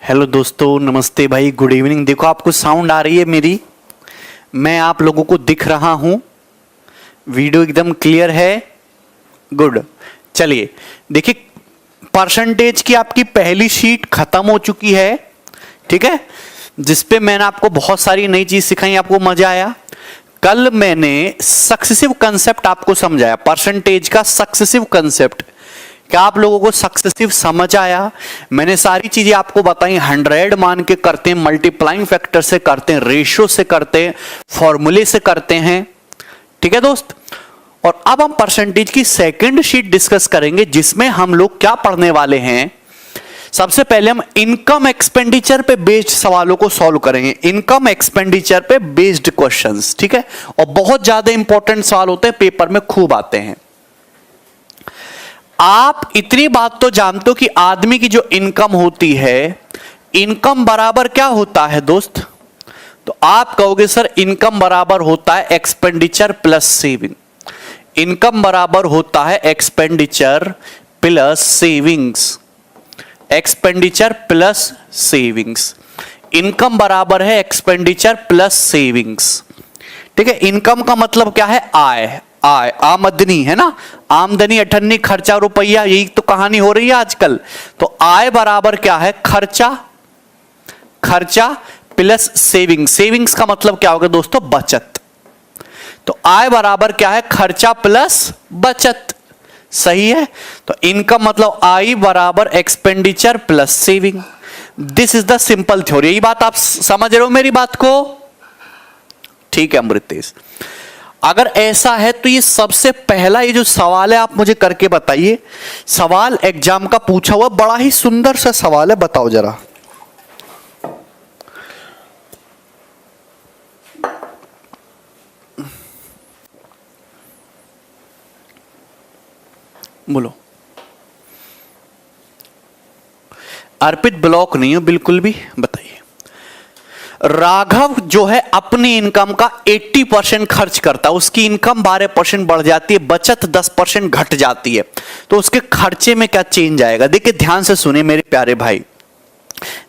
Hello दोस्तों, नमस्ते भाई, गुड इवनिंग। देखो आपको साउंड आ रही है मेरी, मैं आप लोगों को दिख रहा हूं, वीडियो एकदम क्लियर है, गुड। चलिए देखिए, परसेंटेज की आपकी पहली शीट खत्म हो चुकी है, ठीक है, जिसपे मैंने आपको बहुत सारी नई चीज सिखाई, आपको मजा आया। कल मैंने सक्सेसिव कंसेप्ट आपको समझाया, परसेंटेज का सक्सेसिव कंसेप्ट। क्या आप लोगों को सक्सेसिव समझ आया? मैंने सारी चीजें आपको बताई, 100 मान के करते हैं, मल्टीप्लाइंग फैक्टर से करते हैं, रेशियो से करते हैं, फॉर्मूले से करते हैं, ठीक है दोस्त। और अब हम परसेंटेज की सेकंड शीट डिस्कस करेंगे, जिसमें हम लोग क्या पढ़ने वाले हैं। सबसे पहले हम इनकम एक्सपेंडिचर पे बेस्ड सवालों को सॉल्व करेंगे, इनकम एक्सपेंडिचर पे बेस्ड क्वेश्चंस, ठीक है। और बहुत ज्यादा इंपॉर्टेंट सवाल होते हैं, पेपर में खूब आते हैं। आप इतनी बात तो जानते हो कि आदमी की जो इनकम होती है, इनकम बराबर क्या होता है दोस्त? तो आप कहोगे सर इनकम बराबर होता है एक्सपेंडिचर प्लस सेविंग। इनकम बराबर होता है expenditure plus savings, expenditure plus savings. Income बराबर है एक्सपेंडिचर प्लस सेविंग्स, ठीक है। इनकम का मतलब क्या है? आय, आय, आमदनी है ना, आमदनी अठन्नी खर्चा रुपया, यही तो कहानी हो रही है आजकल। तो आय बराबर क्या है? खर्चा, खर्चा प्लस सेविंग। सेविंग्स का मतलब क्या होगा दोस्तों? बचत। तो आय बराबर क्या है? खर्चा प्लस बचत, सही है। तो इनकम मतलब आई बराबर expenditure plus saving. This is the simple theory. यही बात आप समझ रहे हो मेरी बात को? ठीक है अमृतेश, अगर ऐसा है तो ये सबसे पहला ये जो सवाल है आप मुझे करके बताइए। सवाल एग्जाम का पूछा हुआ, बड़ा ही सुंदर सा सवाल है, बताओ जरा। बोलो। अर्पित ब्लॉक नहीं हो बिल्कुल भी, बताइए। राघव जो है अपनी इनकम का 80% खर्च करता है, उसकी इनकम 12% बढ़ जाती है, बचत 10% घट जाती है, तो उसके खर्चे में क्या चेंज आएगा? देखिए ध्यान से सुनिए मेरे प्यारे भाई,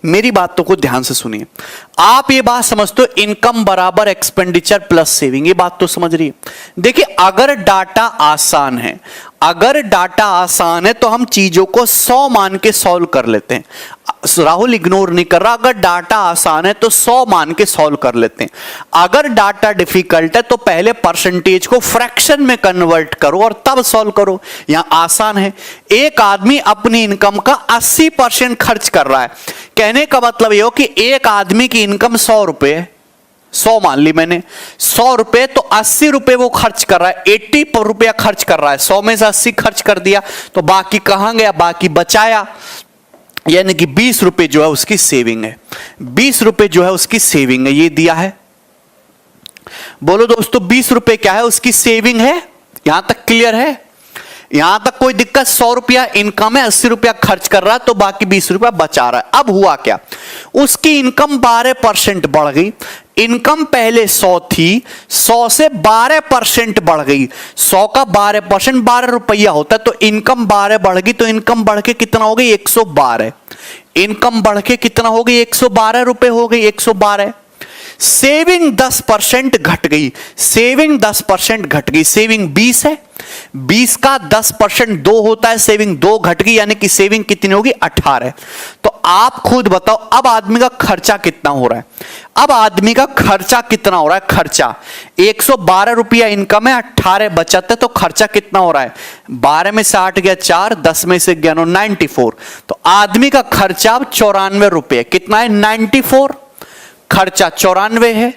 मेरी बातों को ध्यान से सुनिए। आप ये बात समझते हो इनकम बराबर एक्सपेंडिचर प्लस सेविंग, ये बात तो समझ रही है। देखिए अगर डाटा आसान है, अगर डाटा आसान है तो हम चीजों को 100 मान के सॉल्व कर लेते हैं। राहुल इग्नोर नहीं कर रहा, अगर डाटा आसान है तो 100 मान के सॉल्व कर लेते हैं। अगर डाटा डिफिकल्ट है तो पहले परसेंटेज को फ्रैक्शन में कन्वर्ट करो और तब सॉल्व करो। यहां आसान है, एक आदमी अपनी इनकम का 80% खर्च कर रहा है। कहने का मतलब यह हो कि एक आदमी की इनकम 100 रुपए है, 100 मान ली मैंने, 100 रुपए, तो 80 रुपए वो खर्च कर रहा है, 80 रुपया खर्च कर रहा है। 100 में से 80 खर्च कर दिया तो बाकी कहां गया? बाकी बचाया, यानी कि 20 रुपए जो है उसकी सेविंग है, 20 रुपए जो है उसकी सेविंग है, ये दिया है। बोलो दोस्तों 20 रुपए क्या है? उसकी सेविंग है। यहां तक क्लियर है? यहां तक कोई दिक्कत? 100 रुपया इनकम है, 80 रुपया खर्च कर रहा है, तो बाकी 20 रुपया बचा रहा है। अब हुआ क्या? उसकी इनकम 12% बढ़ गई। इनकम पहले 100 थी, 100 से 12% बढ़ गई। 100 का 12% 12 रुपया होता है, तो इनकम 12 बढ़ गई, तो इनकम बढ़ के कितना हो गई? 112। इनकम बढ़ के कितना हो गई? 112 रुपए हो गई, 112। सेविंग 10% घट गई, सेविंग 10% घट गई। सेविंग 20 है, 20 का 10% 2 होता है, सेविंग 2 घट गई, यानी कि सेविंग कितनी होगी? 18। तो आप खुद बताओ अब आदमी का खर्चा कितना हो रहा है? अब आदमी का खर्चा कितना हो रहा है? खर्चा 112 रुपया इनकम है, 18 बचत है, तो खर्चा कितना हो रहा है? 12 में से 8 गया 4, 10 में से 11 94। तो आदमी का खर्चा अब 94 रुपये, कितना है? 94। खर्चा 94 है,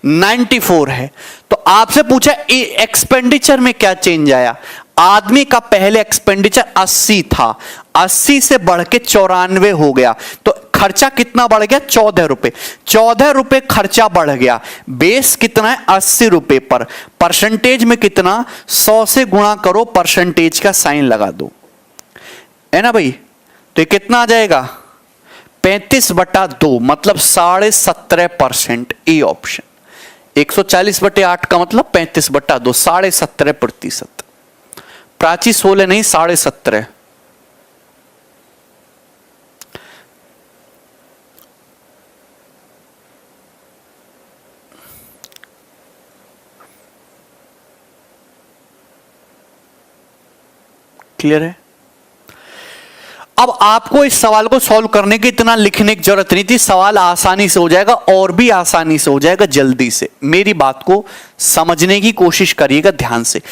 94 है। तो आपसे पूछा एक्सपेंडिचर में क्या चेंज आया? आदमी का पहले एक्सपेंडिचर 80 था, 80 से बढ़ के 94 हो गया, तो खर्चा कितना बढ़ गया? 14 रुपए। 14 रुपए खर्चा बढ़ गया। बेस कितना है? 80 रुपए पर। परसेंटेज में कितना? 100 से गुणा करो, परसेंटेज का साइन लगा दो, है ना भाई? तो ये कितना आ जाएगा? 35/2, मतलब 17.5%। A option. 140/8 का मतलब 35/2, 17.5%। प्राची 16 नहीं, 17.5। क्लियर है? अब आपको इस सवाल को सॉल्व करने की इतना लिखने की जरूरत नहीं थी, सवाल आसानी से हो जाएगा और भी आसानी से हो जाएगा जल्दी से। मेरी बात को समझने की कोशिश करिएगा ध्यान से।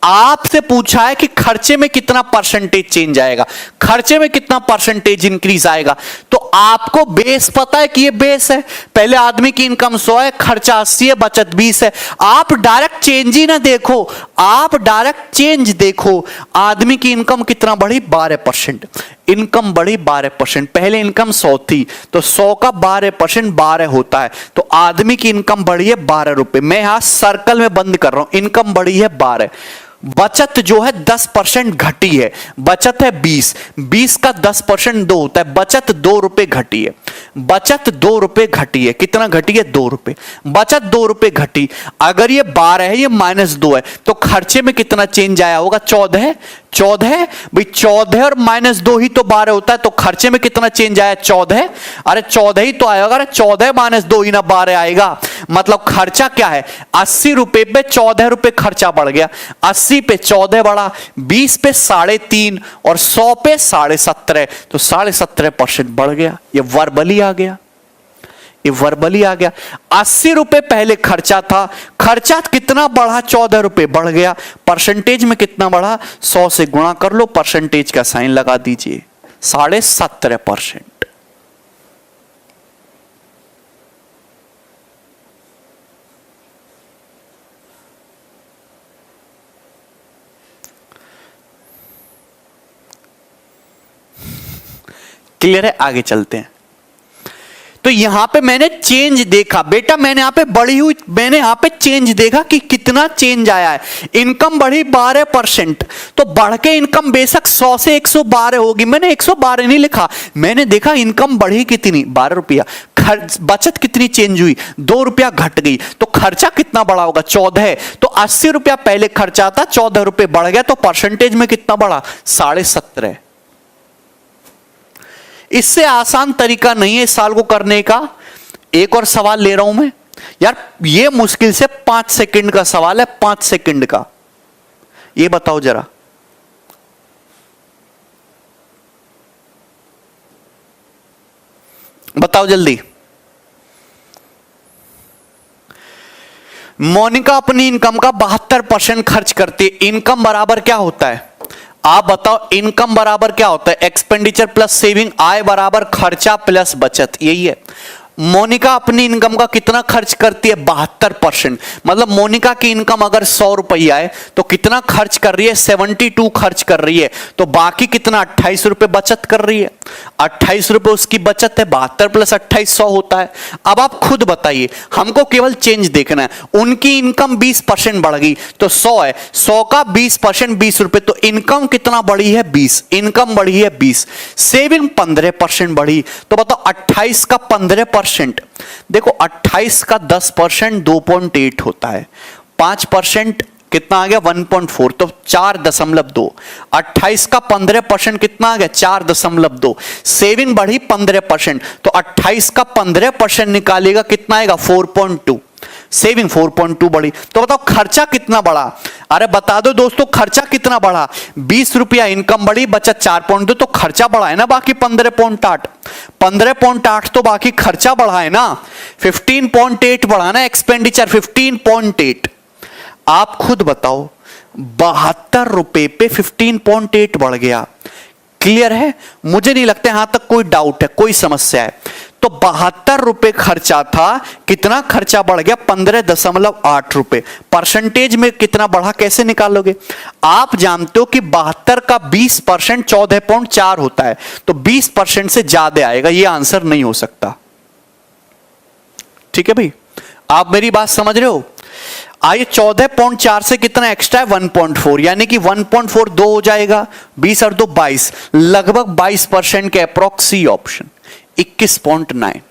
आपसे पूछा है कि खर्चे में कितना परसेंटेज चेंज आएगा, खर्चे में कितना परसेंटेज इंक्रीज आएगा, तो आपको बेस पता है कि ये बेस है। पहले आदमी की इनकम 100 है, खर्चा 80 है, बचत 20 है। आप डायरेक्ट चेंज ही ना देखो, आप डायरेक्ट चेंज देखो। आदमी की इनकम कितना बढ़ी? 12%। इनकम बढ़ी 12%। पहले इनकम 100 थी तो 100 का 12% 12 होता है, तो आदमी की इनकम बढ़ी है 12 रुपए। मैं यहां सर्कल में बंद कर रहा हूं, इनकम बढ़ी है 12। बचत जो है 10% घटी है, बचत है 20 का 10% 2 होता है, बचत 2 रुपए घटी है, बचत 2 रुपए घटी है। कितना घटी है? 2 रुपए। बचत 2 रुपए घटी। अगर ये 12 है, ये -2 है, तो खर्चे में कितना चेंज आया होगा? 14 भाई 14 और -2 ही तो 12 होता है, तो खर्चे में कितना चेंज आया? 14। अरे 14 ही तो आएगा। अरे 14 -2 ही ना 12 आएगा। मतलब खर्चा क्या है? 80 रुपए पे 14 रुपए खर्चा बढ़ गया। 80 पे 14 बढ़ा, 20 पे 3.5 और 100 पे 17.5, तो 17.5% बढ़ गया। ये वर्बली आ गया, ये वर्बली आ गया। 80 रुपए पहले खर्चा था, खर्चा कितना बढ़ा? 14 रुपए बढ़ गया। परसेंटेज में कितना बढ़ा? 100 से गुणा कर लो, परसेंटेज का साइन लगा दीजिए, 17.5%। क्लियर है? आगे चलते हैं। तो यहां पे मैंने चेंज देखा बेटा, मैंने यहां पे बढ़ी हुई, मैंने यहां पे चेंज देखा कि कितना चेंज आया है। इनकम बढ़ी 12%, तो बढ़ के इनकम बेशक 100 से 112 होगी। मैंने 112 नहीं लिखा, मैंने देखा इनकम बढ़ी कितनी? 12 रुपया। बचत कितनी चेंज हुई? 2 रुपया घट गई, तो खर्चा कितना बढ़ा होगा? 14। तो 80 रुपया पहले खर्चा था, 14 रुपए बढ़ गया, तो परसेंटेज में कितना बढ़ा? 17.5। इससे आसान तरीका नहीं है इस साल को करने का। एक और सवाल ले रहा हूं मैं यार, ये मुश्किल से 5 सेकंड का सवाल है, 5 सेकंड का। ये बताओ जरा, बताओ जल्दी। मोनिका अपनी इनकम का 72% खर्च करती है। इनकम बराबर क्या होता है? आप बताओ, इनकम बराबर क्या होता है? Expenditure plus saving. आय बराबर खर्चा प्लस बचत, यही है। मोनिका अपनी इनकम का कितना खर्च करती है? 72%। मतलब मोनिका की इनकम अगर 100 रुपया है तो कितना खर्च कर रही है? 72 खर्च कर रही है, तो बाकी कितना? 28 रुपए बचत कर रही है। 28 रुपए उसकी बचत है, 72 प्लस 28 100 होता है। अब आप खुद बताइए, हमको केवल चेंज देखना है। उनकी इनकम 20% बढ़ गई तो 100 है, 100 का 20% 20 रुपए, तो इनकम कितना बढ़ी है? 20। इनकम बढ़ी है 20। सेविंग 15% बढ़ी, तो बताओ 28 का 15%। देखो 28 का 10% 2.8 होता है, 5% कितना आ गया? 1.4, तो 4.2। 28 का 15% कितना आ गया? 4.2। सेविंग बढ़ी 15%, तो 28 का 15% निकालेगा, कितना आएगा? 4.2। सेविंग 4.2 बढ़ी, तो बताओ खर्चा कितना बढ़ा? अरे बता दो दोस्तों, खर्चा कितना बढ़ा? 20 रुपया इनकम बढ़ी, बचत 4.2, तो खर्चा बढ़ा है ना बाकी 15.8। 15.8 तो बाकी खर्चा बढ़ा है ना। 15.8 बढ़ा ना एक्सपेंडिचर, 15.8। आप खुद बताओ, 72 रुपए पे 15.8 बढ़ गया। क्लियर है? मुझे नहीं लगता यहां तक कोई डाउट है, कोई समस्या है। तो 72 रुपए खर्चा था, कितना खर्चा बढ़ गया? 15.8 रुपए। परसेंटेज में कितना बढ़ा, कैसे निकालोगे? आप जानते हो कि 72 का 20% 14.4 होता है, तो 20% से ज्यादा आएगा, यह आंसर नहीं हो सकता। ठीक है भाई, आप मेरी बात समझ रहे हो? आइए 14.4 से कितना एक्स्ट्रा है? 1.4, यानी कि 1.4 2 हो जाएगा, 20 और 2 22, लगभग 22% के अप्रोक्स। C option 21.9,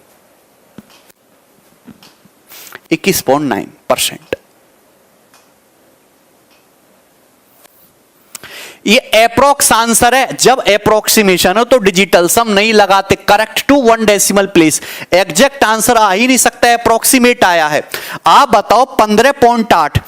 21.9%। ये अप्रोक्स आंसर है। जब अप्रोक्सीमेशन हो तो डिजिटल सम नहीं लगाते, correct to 1 decimal place. Exact answer आ ही नहीं सकता, अप्रोक्सीमेट आया है। आप बताओ 15.8,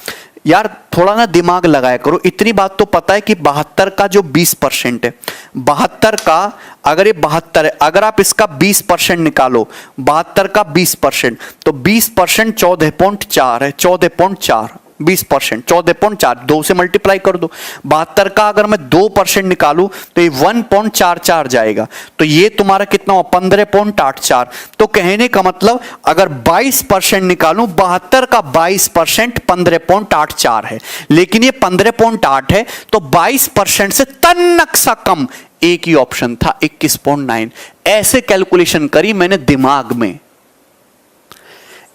यार थोड़ा ना दिमाग लगाया करो, इतनी बात तो पता है कि 72 का जो 20% है, 72 का अगर ये 72 है, अगर आप इसका 20% निकालो, 72 का 20%, तो 20% 14.4 है, 14.4 20% 14.4, 2 से मल्टीप्लाई कर दो। 72 का अगर मैं 2% निकालू तो ये 1.44 जाएगा, तो ये तुम्हारा कितना हुआ 15.84। तो कहने का मतलब अगर 22% निकालू, 72 का 22% 15.84 है, लेकिन ये 15.8 है, तो 22% से तन्नक सा कम एक ही ऑप्शन था 21.9। ऐसे कैलकुलेशन करी मैंने दिमाग में।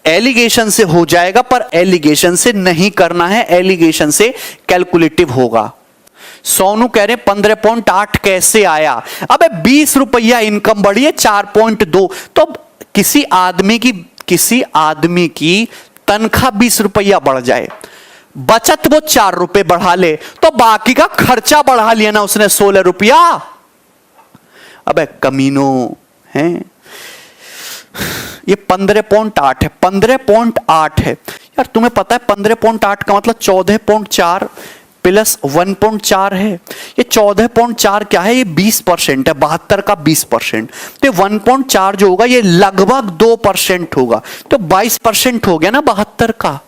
एलिगेशन से हो जाएगा, पर एलिगेशन से नहीं करना है, एलिगेशन से कैलकुलेटिव होगा। सोनू कह रहे 15.8 कैसे आया? अबे 20 रुपया इनकम बढ़ी है 4.2, तो किसी आदमी की तनख्वाह 20 रुपया बढ़ जाए, बचत वो 4 रुपए बढ़ा ले, तो बाकी का खर्चा बढ़ा लिया ना उसने 16 रुपया। अबे कमीनो है, ये 15.8 है, 15.8 है यार। तुम्हें पता है 15.8 का मतलब 14.4 प्लस 1.4 है। ये 14.4 क्या है? ये 20% है, 72 का 20%, तो 1.4 जो होगा ये लगभग 2% होगा, तो 22% हो गया ना 72 का।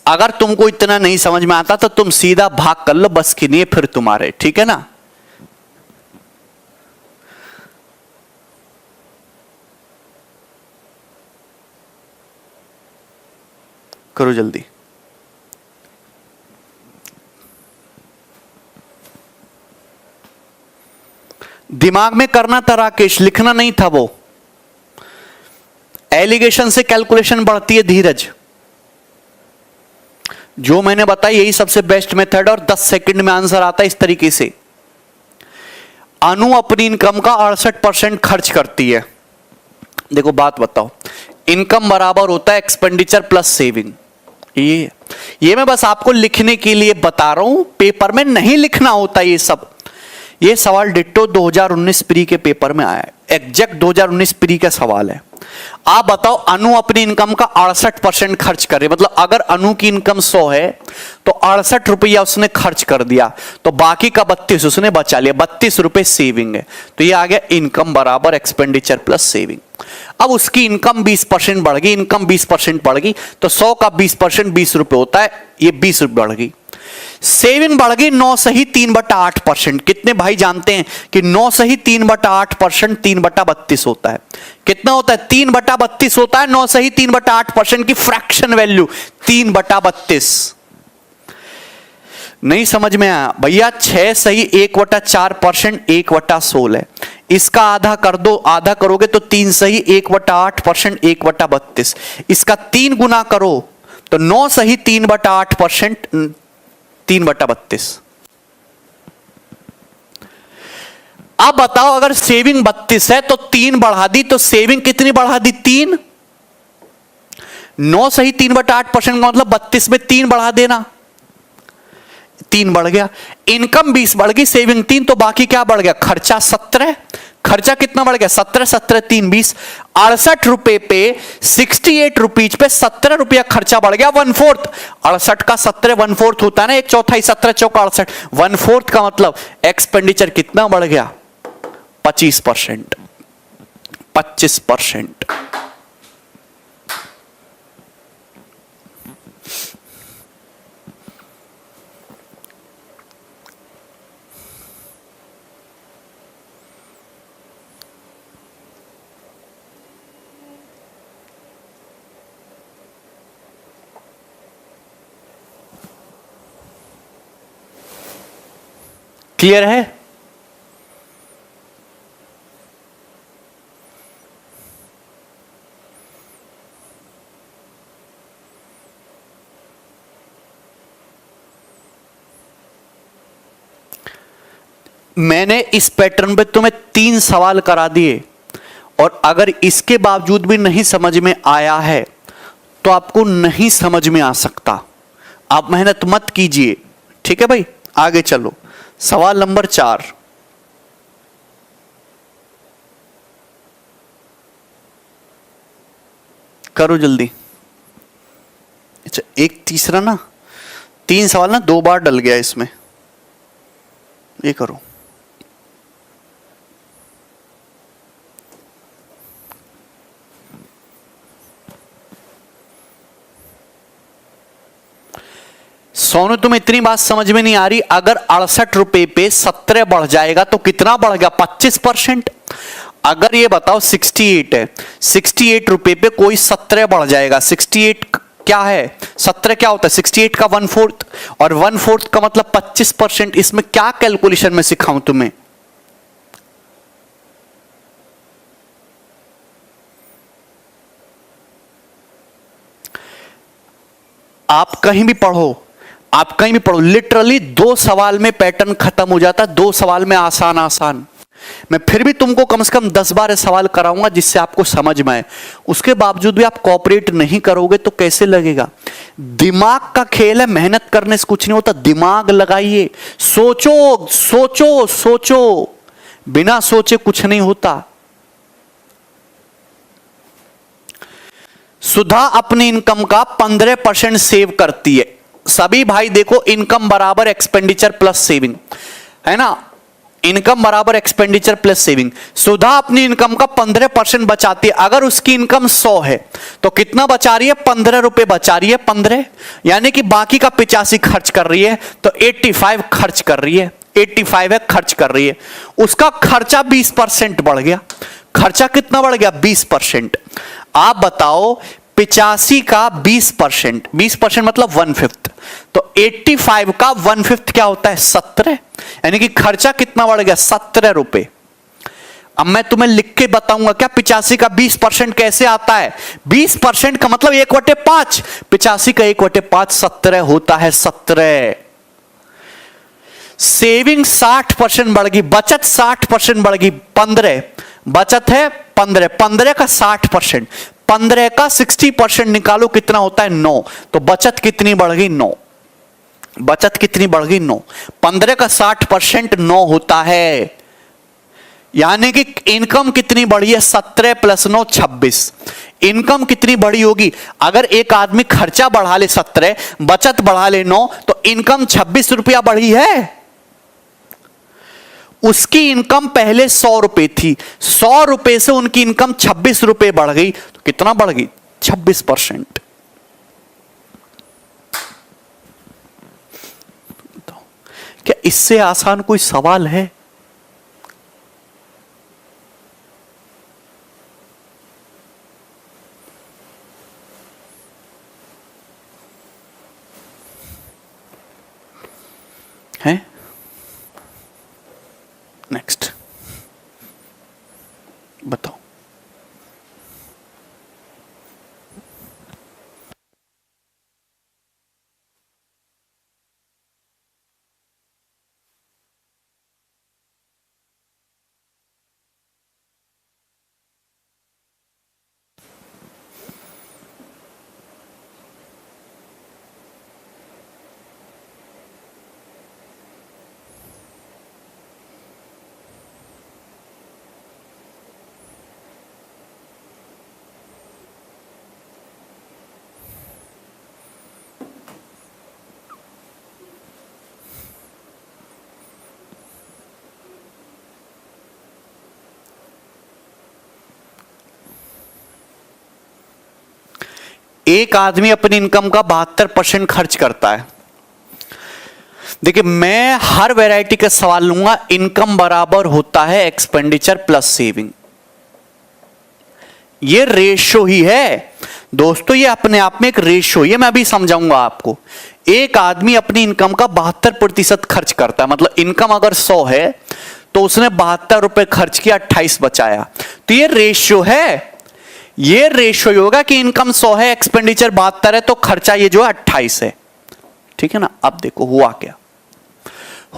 अगर तुमको इतना नहीं समझ में आता तो तुम सीधा भाग कर लो, बस की नहीं है फिर तुम्हारे, ठीक है ना। करो जल्दी। दिमाग में करना था राकेश, लिखना नहीं था वो। एलिगेशन से कैलकुलेशन बढ़ती है धीरज। जो मैंने बताया यही सबसे बेस्ट मेथड, और 10 सेकंड में आंसर आता है इस तरीके से। अनु अपनी इनकम का 68% खर्च करती है। देखो बात बताओ, इनकम बराबर होता है एक्सपेंडिचर प्लस सेविंग। ये मैं बस आपको लिखने के लिए बता रहा हूं, पेपर में नहीं लिखना होता ये सब। ये सवाल डिट्टो 2019 प्री के पेपर में आया है, एग्जैक्ट 2019 प्री का सवाल है। आप बताओ, अनु अपनी इनकम का 68% खर्च करे, मतलब अगर अनु की इनकम 100 है तो 68 रुपया उसने खर्च कर दिया, तो बाकी का 32 उसने बचा लिया, 32 रुपए सेविंग है। तो ये आ गया इनकम बराबर एक्सपेंडिचर प्लस सेविंग। अब उसकी इनकम 20% बढ़ गई, इनकम 20% बढ़ गई, तो 100 का 20% 20 रुपए होता है, ये 20 रुपए बढ़ गई। सेविंग बढ़ गई 9 सही 3/8%। कितने भाई जानते हैं कि 9 सही 3/8% 3/32 होता है? कितना होता है? 3/32 होता है। 9 सही 3/8% की फ्रैक्शन वैल्यू 3/32। नहीं समझ में आया भैया? 6 सही 1/4% 1/16 है। इसका आधा कर दो, आधा करोगे तो 3 सही 1/8% 1/32। इसका 3 गुना करो तो 9 सही 3/8% 3/32। अब बताओ, अगर सेविंग 32 है तो 3 बढ़ा दी, तो सेविंग कितनी बढ़ा दी? 3। 9 सही 3/8% का मतलब 32 में 3 बढ़ा देना, 3 बढ़ गया। इनकम 20 बढ़ गई, सेविंग 3, तो बाकी क्या बढ़ गया? खर्चा 17। खर्चा कितना बढ़ गया? 17 17 3 20। 68 रुपए पे 68 रुपीज पे 17 रुपया खर्चा बढ़ गया, 1/4। 68 का 17 1/4 होता है ना, 1/4, 17 चौका 68, 1/4 का मतलब एक्सपेंडिचर कितना बढ़ गया? 25%। 25%। क्लियर है? मैंने इस पैटर्न पे तुम्हें 3 सवाल करा दिए, और अगर इसके बावजूद भी नहीं समझ में आया है तो आपको नहीं समझ में आ सकता। आप मेहनत मत कीजिए, ठीक है भाई? आगे चलो। सवाल नंबर 4, करो जल्दी। अच्छा, एक तीसरा ना, 3 सवाल ना 2 बार डल गया इसमें, ये करो। सोनू, तुम इतनी बात समझ में नहीं आ रही, अगर 68 रुपए पे 17 बढ़ जाएगा तो कितना बढ़ गया? 25%। अगर ये बताओ 68 है, 68 रुपए पे कोई 17 बढ़ जाएगा, 68 क्या है? 17 क्या होता है? 68 का 1/4, और 1/4 का मतलब 25%। इसमें क्या कैलकुलेशन में सिखाऊं तुम्हें? आप कहीं भी पढ़ो, आप कहीं भी पढ़ो, लिटरली 2 सवाल में पैटर्न खत्म हो जाता है, 2 सवाल में आसान आसान। मैं फिर भी तुमको कम से कम 10 बार सवाल कराऊंगा जिससे आपको समझ में आए। उसके बावजूद भी आप कोऑपरेट नहीं करोगे तो कैसे लगेगा? दिमाग का खेल है, मेहनत करने से कुछ नहीं होता। दिमाग लगाइए, सोचो सोचो सोचो, बिना सोचे कुछ नहीं होता। सुधा अपनी इनकम का 15% सेव करती है। सभी भाई देखो, इनकम बराबर एक्सपेंडिचर प्लस सेविंग, है ना? इनकम बराबर एक्सपेंडिचर प्लस सेविंग। सुधा अपनी इनकम का 15% बचाती है। अगर उसकी इनकम 100 है तो कितना बचा रही है? 15 रुपए बचा रही है। 15 यानी कि बाकी का 85 खर्च कर रही है, तो 85 खर्च कर रही है। 85 है खर्च कर रही है। उसका खर्चा 20% बढ़ गया। खर्चा कितना बढ़ गया? 20%। आप बताओ, 85 का 20%, 20% मतलब 1/5, तो 85 का 1/5 क्या होता है? 17। यानी कि खर्चा कितना बढ़ गया? 17 रुपए। अब मैं तुम्हें लिख के बताऊंगा क्या 85 का 20% कैसे आता है। 20% का मतलब 1/5, 85 का 1/5 17 होता है। 17। सेविंग 60% बढ़ गई, बचत 60% बढ़ गई। 15 बचत है, 15 का 60%, 15 का 60% निकालो, कितना होता है? 9। तो बचत कितनी बढ़ गई? 9। बचत कितनी बढ़ गई? 9। 15 का 60% 9 होता है। यानी कि इनकम कितनी बढ़ी है? 17 + 9 26। इनकम कितनी बढ़ी होगी? अगर एक आदमी खर्चा बढ़ा ले 17, बचत बढ़ा ले 9, तो इनकम 26 रुपया बढ़ी है। उसकी इनकम पहले 100 रुपए थी, 100 रुपए से उनकी इनकम 26 रुपए बढ़ गई, तो कितना बढ़ गई? 26%। क्या इससे आसान कोई सवाल है? है? नेक्स्ट बताओ। एक आदमी अपनी इनकम का 72% खर्च करता है। देखिए, मैं हर वैरायटी का सवाल लूंगा। इनकम बराबर होता है एक्सपेंडिचर प्लस सेविंग। ये रेशो ही है दोस्तों, ये अपने आप में एक रेशो, ये मैं अभी समझाऊंगा आपको। एक आदमी अपनी इनकम का 72% खर्च करता है, मतलब इनकम अगर 100 है तो उसने 72 रुपए खर्च किया, 28 बचाया, तो ये रेशो है। ये रेशो होगा कि इनकम 100 है, एक्सपेंडिचर 72 है, तो खर्चा ये जो है 28 है। ठीक है ना? अब देखो हुआ क्या।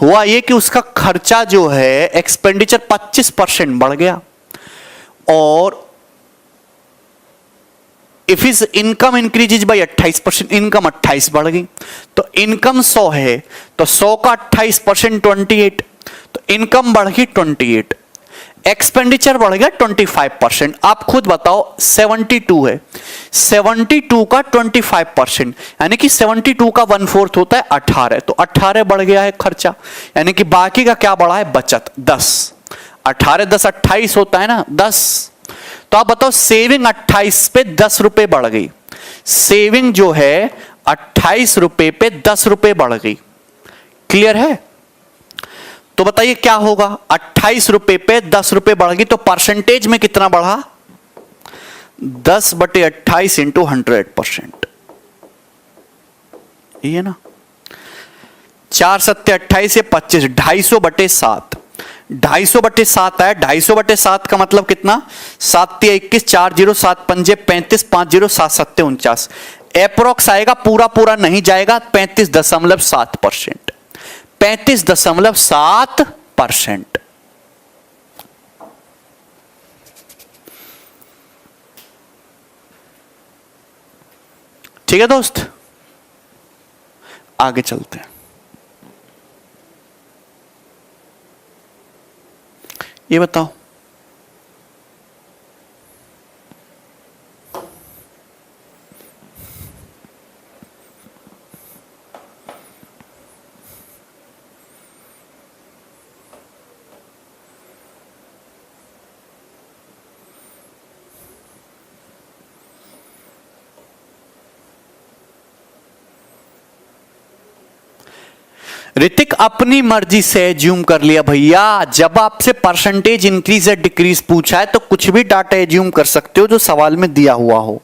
हुआ ये कि उसका खर्चा जो है एक्सपेंडिचर 25% बढ़ गया, और if is income increases by 28%, income 28 बढ़ गई, तो इनकम 100 है तो 100 का 28% 28, तो इनकम बढ़ गई 28, एक्सपेंडिचर बढ़ गया 25%। आप खुद बताओ 72 है, 72 का 25% यानी कि 72 का 1/4 होता है 18, तो 18 बढ़ गया है खर्चा, यानी कि बाकी का क्या बढ़ा है, बचत 10। 18 10 28 होता है ना 10। तो आप बताओ सेविंग 28 पे 10 रुपए बढ़ गई, सेविंग जो है 28 रुपए पे 10 रुपए बढ़ गई। क्लियर है? तो बताइए क्या होगा, 28 रुपए पे 10 रुपए बढ़ गई तो परसेंटेज में कितना बढ़ा, 10/28 इंटू 100%। ये ना 4 7 28 से 25, 250/7, 250/7 है। 250/7 का मतलब कितना, 7 21, 4 0 7 5 35, 5 0 7 7 49, एप्रोक्स आएगा, पूरा पूरा नहीं जाएगा, 35.7%, 35.7%। ठीक है दोस्त, आगे चलते हैं। ये बताओ, ऋतिक अपनी मर्जी से एज्यूम कर लिया भैया। जब आपसे परसेंटेज इंक्रीज या डिक्रीज पूछा है तो कुछ भी डाटा एज्यूम कर सकते हो जो सवाल में दिया हुआ हो।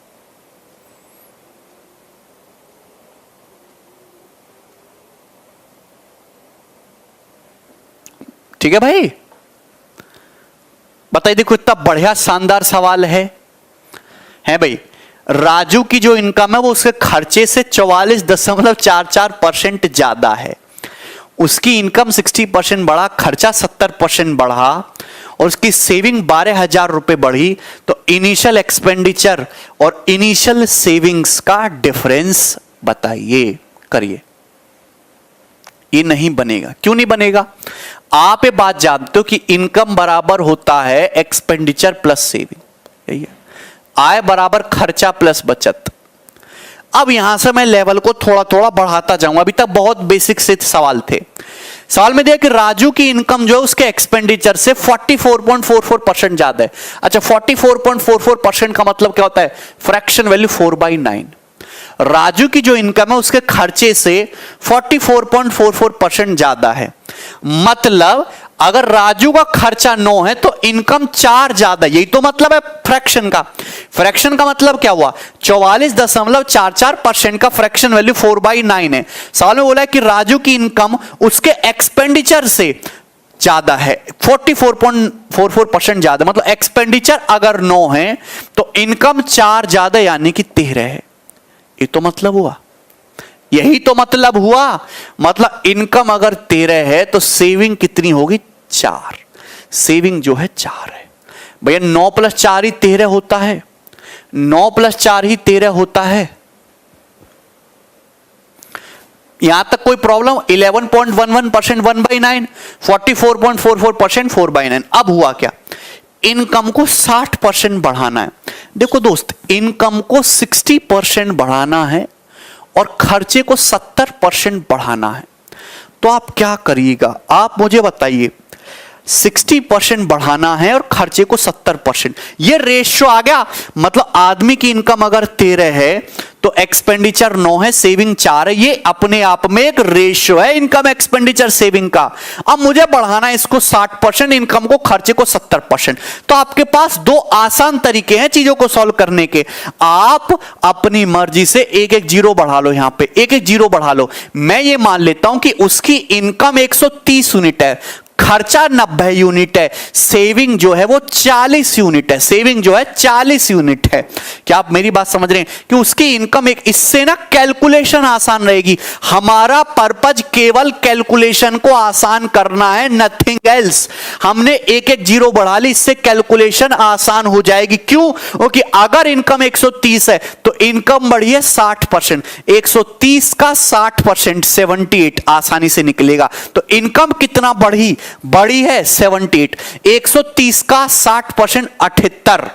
ठीक है भाई, बताइए, देखो इतना बढ़िया शानदार सवाल है भाई। राजू की जो इनकम है वो उसके खर्चे से 44.44% ज्यादा है। उसकी इनकम 60% बढ़ा, खर्चा 70% बढ़ा और उसकी सेविंग 12,000 रुपए बढ़ी। तो इनिशियल एक्सपेंडिचर और इनिशियल सेविंग्स का डिफरेंस बताइए, करिए। ये नहीं बनेगा। क्यों नहीं बनेगा? आप ये बात जानते हो कि इनकम बराबर होता है एक्सपेंडिचर प्लस सेविंग, यही है। आय बराबर खर्चा प्लस बचत। अब यहां से मैं लेवल को थोड़ा थोड़ा बढ़ाता जाऊंगा। अभी तक बहुत बेसिक से सवाल थे। सवाल में दिया कि राजू की इनकम जो है उसके एक्सपेंडिचर से 44.44% ज्यादा है। अच्छा, 44.44% का मतलब क्या होता है? Fraction value 4/9। राजू की जो इनकम है उसके खर्चे से 44.44% ज्यादा है। मतलब अगर राजू का खर्चा 9 है तो इनकम 4 ज्यादा। यही तो मतलब है फ्रैक्शन का। फ्रैक्शन का मतलब क्या हुआ? 44.44% का फ्रैक्शन वैल्यू 4/9 है। सवाल में बोला है कि राजू की इनकम उसके एक्सपेंडिचर से ज्यादा है, 44.44% ज्यादा। मतलब एक्सपेंडिचर अगर 9 है तो इनकम 4 ज्यादा यानी कि 13 है। ये तो मतलब हुआ, यही तो मतलब हुआ। मतलब इनकम अगर 13 है तो सेविंग कितनी होगी? 4। सेविंग जो है 4 है भैया। 9 + 4 ही 13 होता है। 9 + 4 ही 13 होता है। यहां तक कोई प्रॉब्लम? 11.11% 1/9, 44.44% 4/9। अब हुआ क्या? इनकम को 60% बढ़ाना है। देखो दोस्त, इनकम को 60% बढ़ाना है और खर्चे को 70% बढ़ाना है। तो आप क्या करिएगा? आप मुझे बताइए, 60% बढ़ाना है और खर्चे को 70%। ये रेशियो आ गया। मतलब आदमी की इनकम अगर 13 है तो एक्सपेंडिचर 9 है, सेविंग 4 है। ये अपने आप में एक रेशियो है इनकम एक्सपेंडिचर सेविंग का। अब मुझे बढ़ाना है इसको 60%, इनकम को, खर्चे को 70%। तो आपके पास 2 आसान तरीके हैं चीजों को सॉल्व करने के। आप अपनी मर्जी से एक एक जीरो बढ़ा लो, यहां पे एक एक जीरो बढ़ा लो। मैं ये मान लेता हूं कि उसकी इनकम 130 यूनिट है, खर्चा 90 यूनिट है, सेविंग जो है वो 40 यूनिट है, सेविंग जो है 40 यूनिट है। क्या आप मेरी बात समझ रहे हैं कि उसकी इनकम एक, इससे ना कैलकुलेशन आसान रहेगी। हमारा पर्पज केवल कैलकुलेशन को आसान करना है, नथिंग एल्स। हमने एक एक जीरो बढ़ा ली, इससे कैलकुलेशन आसान हो जाएगी। क्यों? क्योंकि अगर इनकम 130 है तो इनकम बढ़ी है 60%, 130 का 60% 78 आसानी से निकलेगा। तो इनकम कितना बढ़ी? बढ़ी है 78, 130 का 60% 78।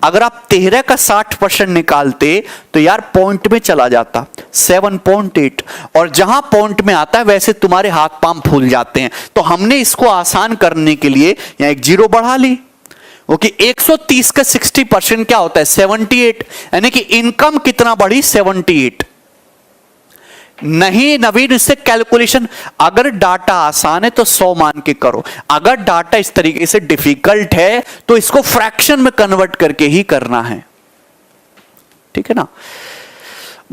अगर आप 13 का 60% निकालते तो यार पॉइंट में चला जाता 7.8, और जहां पॉइंट में आता है वैसे तुम्हारे हाथ पांव फूल जाते हैं। तो हमने इसको आसान करने के लिए यहां एक जीरो बढ़ा ली। ओके, 130 का 60% क्या होता है? 78, यानी कि इनकम कितना बढ़ी? 78। नहीं नवीन, इससे कैलकुलेशन, अगर डाटा आसान है तो 100 मान के करो, अगर डाटा इस तरीके से डिफिकल्ट है तो इसको फ्रैक्शन में कन्वर्ट करके ही करना है। ठीक है ना?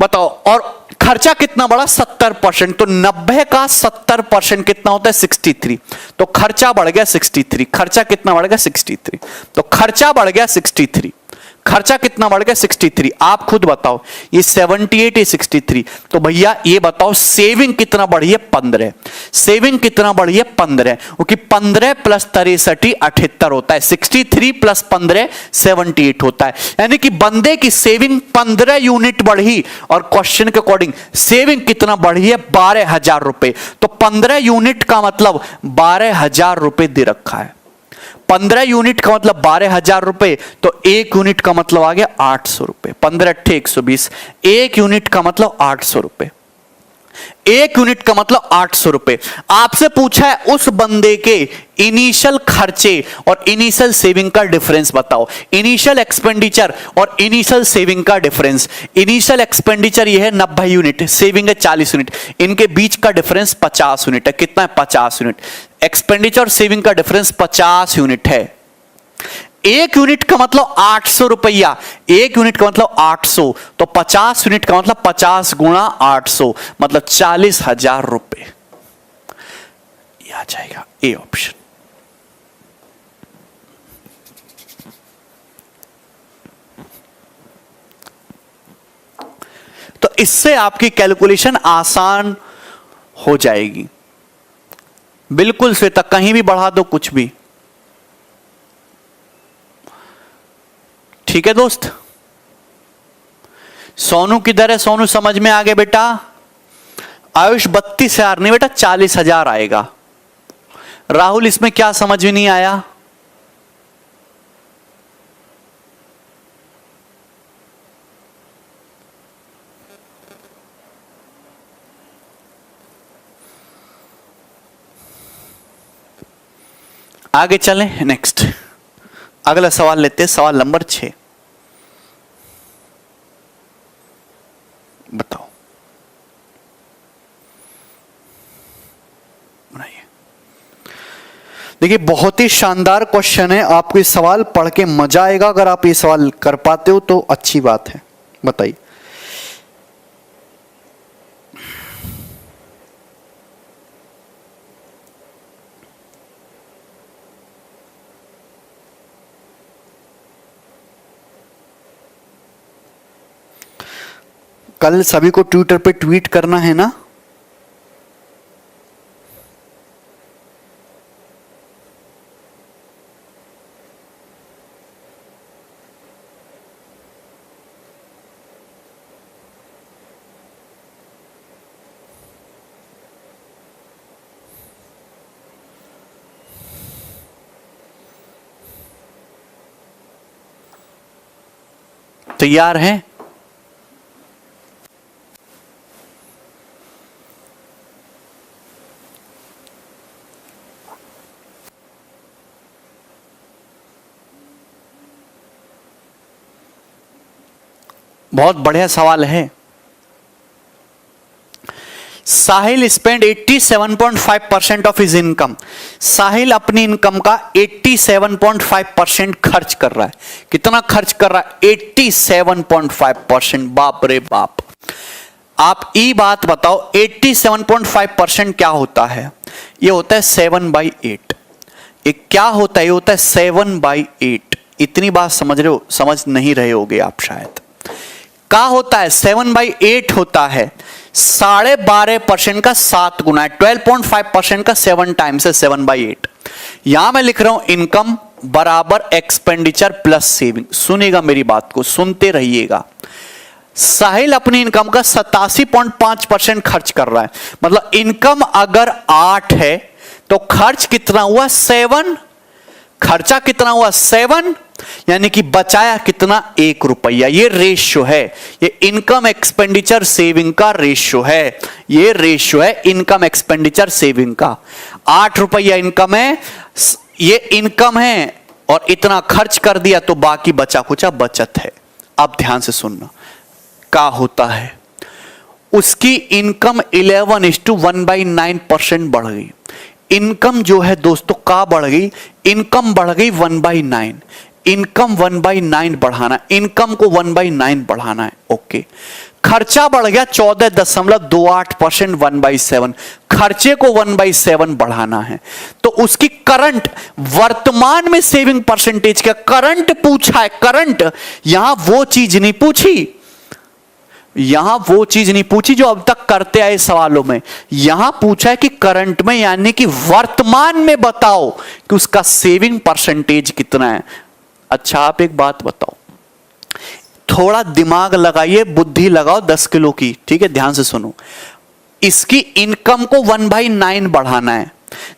बताओ, और खर्चा कितना बढ़ा? 70%। तो 90 का 70% कितना होता है? 63। तो खर्चा बढ़ गया 63। खर्चा कितना बढ़ गया? 63। तो खर्चा बढ़ गया 63। खर्चा कितना बढ़ गया? 63। आप खुद बताओ, ये 78 ये 63। तो भैया ये बताओ सेविंग कितना बढ़ी है? 15। सेविंग कितना बढ़ी है? 15, क्योंकि 15 प्लस 63 78 होता है, 63 प्लस 15 78 होता है। यानी कि बंदे की सेविंग 15 यूनिट बढ़ी, और क्वेश्चन के अकॉर्डिंग सेविंग कितना बढ़ी है? 12,000 रुपए। तो 15 यूनिट का मतलब 12,000 रुपए दे रखा है। 15 यूनिट का मतलब 12,000 रुपए, तो एक यूनिट का मतलब आ गया 800 रुपए। 15 अट्ठे 120, एक यूनिट का मतलब 800 रुपए। एक यूनिट का मतलब 800 रुपए। आपसे पूछा है उस बंदे के इनिशियल खर्चे और इनिशियल सेविंग का डिफरेंस बताओ। इनिशियल एक्सपेंडिचर और इनिशियल सेविंग का डिफरेंस। इनिशियल एक्सपेंडिचर ये है 90 यूनिट, सेविंग है 40 यूनिट, इनके बीच का डिफरेंस 50 यूनिट है। कितना है? 50 यूनिट। एक्सपेंडिचर और सेविंग का डिफरेंस 50 यूनिट है। एक यूनिट का मतलब 800 रुपया, एक यूनिट का मतलब 800, तो 50 यूनिट का मतलब 50 गुणा 800 मतलब 40,000 रुपए। ये आ जाएगा ए ऑप्शन। तो इससे आपकी कैलकुलेशन आसान हो जाएगी। बिल्कुल श्वेता, कहीं भी बढ़ा दो कुछ भी। ठीक है दोस्त? सोनू किधर है? सोनू समझ में आ गया बेटा? आयुष 32,000 नहीं बेटा, 40,000 आएगा। राहुल इसमें क्या समझ में नहीं आया? आगे चलें, नेक्स्ट अगला सवाल लेते हैं, सवाल नंबर 6। बताओ, बनाइए। देखिए बहुत ही शानदार क्वेश्चन है, आपको ये सवाल पढ़ के मजा आएगा। अगर आप ये सवाल कर पाते हो तो अच्छी बात है। बताइए। कल सभी को ट्विटर पे ट्वीट करना है ना? तैयार हैं? बहुत बढ़िया सवाल है। साहिल स्पेंड 87.5% ऑफ हिज इनकम। साहिल अपनी इनकम का 87.5% खर्च कर रहा है। कितना खर्च कर रहा है? 87.5%। बाप रे बाप। आप ई बात बताओ, 87.5% क्या होता है? ये होता है 7/8। ये क्या होता है? ये होता है 7/8। इतनी बात समझ रहे हो? समझ नहीं रहे होगे आप शायद। क्या होता है? 7/8 होता है 12.5% का 7 गुना है। 12.5% का 7 टाइम्स है 7/8। यहां मैं लिख रहा हूं इनकम बराबर एक्सपेंडिचर प्लस सेविंग। सुनिएगा मेरी बात को, सुनते रहिएगा। साहिल अपनी इनकम का 87.5% खर्च कर रहा है। मतलब इनकम अगर 8 है तो खर्च कितना हुआ? 7। खर्चा कितना हुआ? 7। यानी कि बचाया कितना? 1 रुपया। ये रेशियो है, ये इनकम एक्सपेंडिचर सेविंग का रेशियो है। ये रेशियो है इनकम एक्सपेंडिचर सेविंग का। 8 रुपया इनकम है, ये इनकम है और इतना खर्च कर दिया तो बाकी बचा कुचा बचत है। अब ध्यान से सुनना क्या होता है। उसकी इनकम 11:1/9% बढ़ गई। इनकम जो है दोस्तों का बढ़ गई? इनकम बढ़ गई 1/9। इनकम 1/9 बढ़ाना, इनकम को 1/9 बढ़ाना है। ओके। खर्चा बढ़ गया 14.28%, 1/7। खर्चे को 1/7 बढ़ाना है। तो उसकी करंट, वर्तमान में सेविंग परसेंटेज का करंट पूछा है। करंट, यहां वो चीज नहीं पूछी, यहां वो चीज नहीं पूछी जो अब तक करते आए सवालों में। यहां पूछा है कि करंट में, यानी कि वर्तमान में बताओ कि उसका सेविंग परसेंटेज कितना है। अच्छा आप एक बात बताओ, थोड़ा दिमाग लगाइए, बुद्धि लगाओ 10 किलो की, ठीक है? ध्यान से सुनो। इसकी इनकम को 1/9 बढ़ाना है।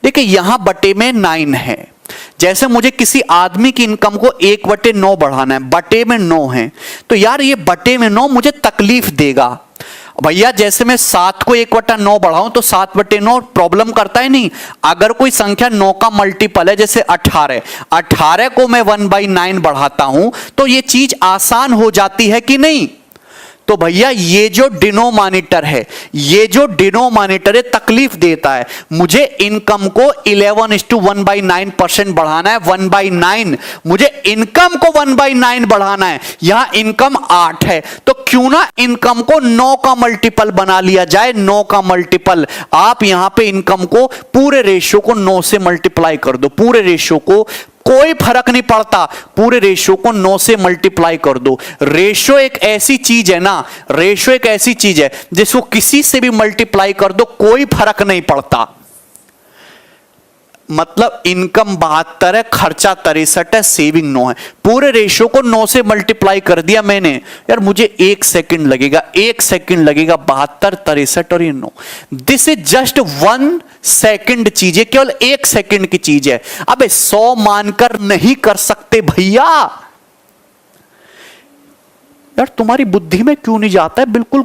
देखिए यहां बटे में 9 है। जैसे मुझे किसी आदमी की इनकम को 1/9 बढ़ाना है, बटे में 9 है, तो यार ये बटे में 9 मुझे तकलीफ देगा भैया। जैसे मैं 7 को 1/9 बढ़ाऊं तो 7/9 प्रॉब्लम करता है नहीं। अगर कोई संख्या 9 का मल्टीपल है, जैसे 18 को मैं 1/9 बढ़ाता हूं तो ये चीज आसान हो जाती है कि नहीं? तो भैया ये जो डिनोमिनेटर है, ये जो डिनोमिनेटर है तकलीफ देता है। मुझे इनकम को 11:1/9% बढ़ाना है, 1/9। मुझे इनकम को 1/9 बढ़ाना है। यहां इनकम 8 है तो क्यों ना इनकम को 9 का मल्टीपल बना लिया जाए। 9 का मल्टीपल, आप यहां पे इनकम को पूरे रेशियो को 9 से मल्टीप्लाई कर दो। पूरे रेशियो को, कोई फर्क नहीं पड़ता, पूरे रेशियो को 9 से मल्टीप्लाई कर दो। रेशियो एक ऐसी चीज है ना, रेशियो एक ऐसी चीज है जिसको किसी से भी मल्टीप्लाई कर दो कोई फर्क नहीं पड़ता। मतलब इनकम 72 है, खर्चा 63 है, सेविंग 9 है। पूरे रेशियो को 9 से मल्टीप्लाई कर दिया मैंने। यार मुझे 1 सेकंड लगेगा, 1 सेकंड लगेगा। 72, 63 और ये 9। दिस इज जस्ट 1 सेकंड चीज है, केवल 1 सेकंड की चीज है। अबे 100 मानकर नहीं कर सकते भैया। यार तुम्हारी बुद्धि में क्यों नहीं जाता है? बिल्कुल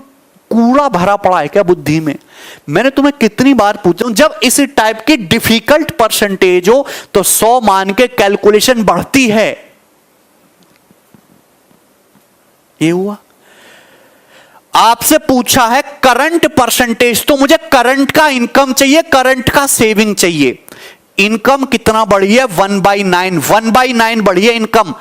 कूड़ा भरा पड़ा है क्या बुद्धि में? मैंने तुम्हें कितनी बार पूछा हूं, जब इस टाइप की डिफिकल्ट परसेंटेज हो तो 100 मान के कैलकुलेशन बढ़ती है। ये हुआ। आपसे पूछा है करंट परसेंटेज, तो मुझे करंट का इनकम चाहिए, करंट का सेविंग चाहिए। इनकम कितना बढ़ी है? 1/9। 1/9 बढ़ी है इनकम।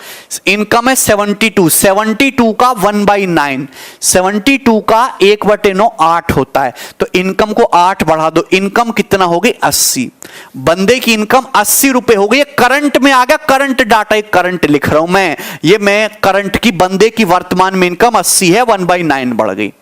इनकम है 72, 72 का 1/9, 72 का 1/9 8 होता है। तो इनकम को 8 बढ़ा दो, इनकम कितना हो गई? 80। बंदे की इनकम 80 रुपए हो गई। करंट में आ गया, करंट डाटा, एक करंट लिख रहा हूं मैं। ये मैं करंट की, बंदे की वर्तमान में इनकम 80 है, 1/9 बढ़ गई।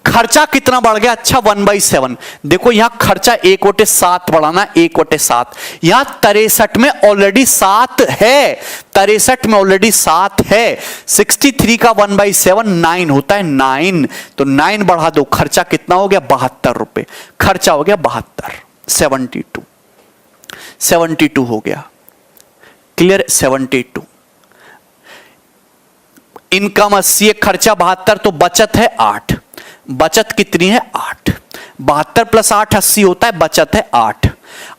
खर्चा कितना बढ़ गया? अच्छा 1/7। देखो यहां खर्चा 1/7 बढ़ाना, 1/7। यहां 63 में ऑलरेडी 7 है, 63 में ऑलरेडी 7 है। 63 का 1/7 9 होता है, 9। तो 9 बढ़ा दो, खर्चा कितना हो गया? 72 रुपए। खर्चा हो गया 72, 72, 72 हो गया। क्लियर? 72। इनकम 80 है, खर्चा 72, तो बचत है 8। बचत कितनी है? 8। 72 + 8 80 होता है, बचत है 8।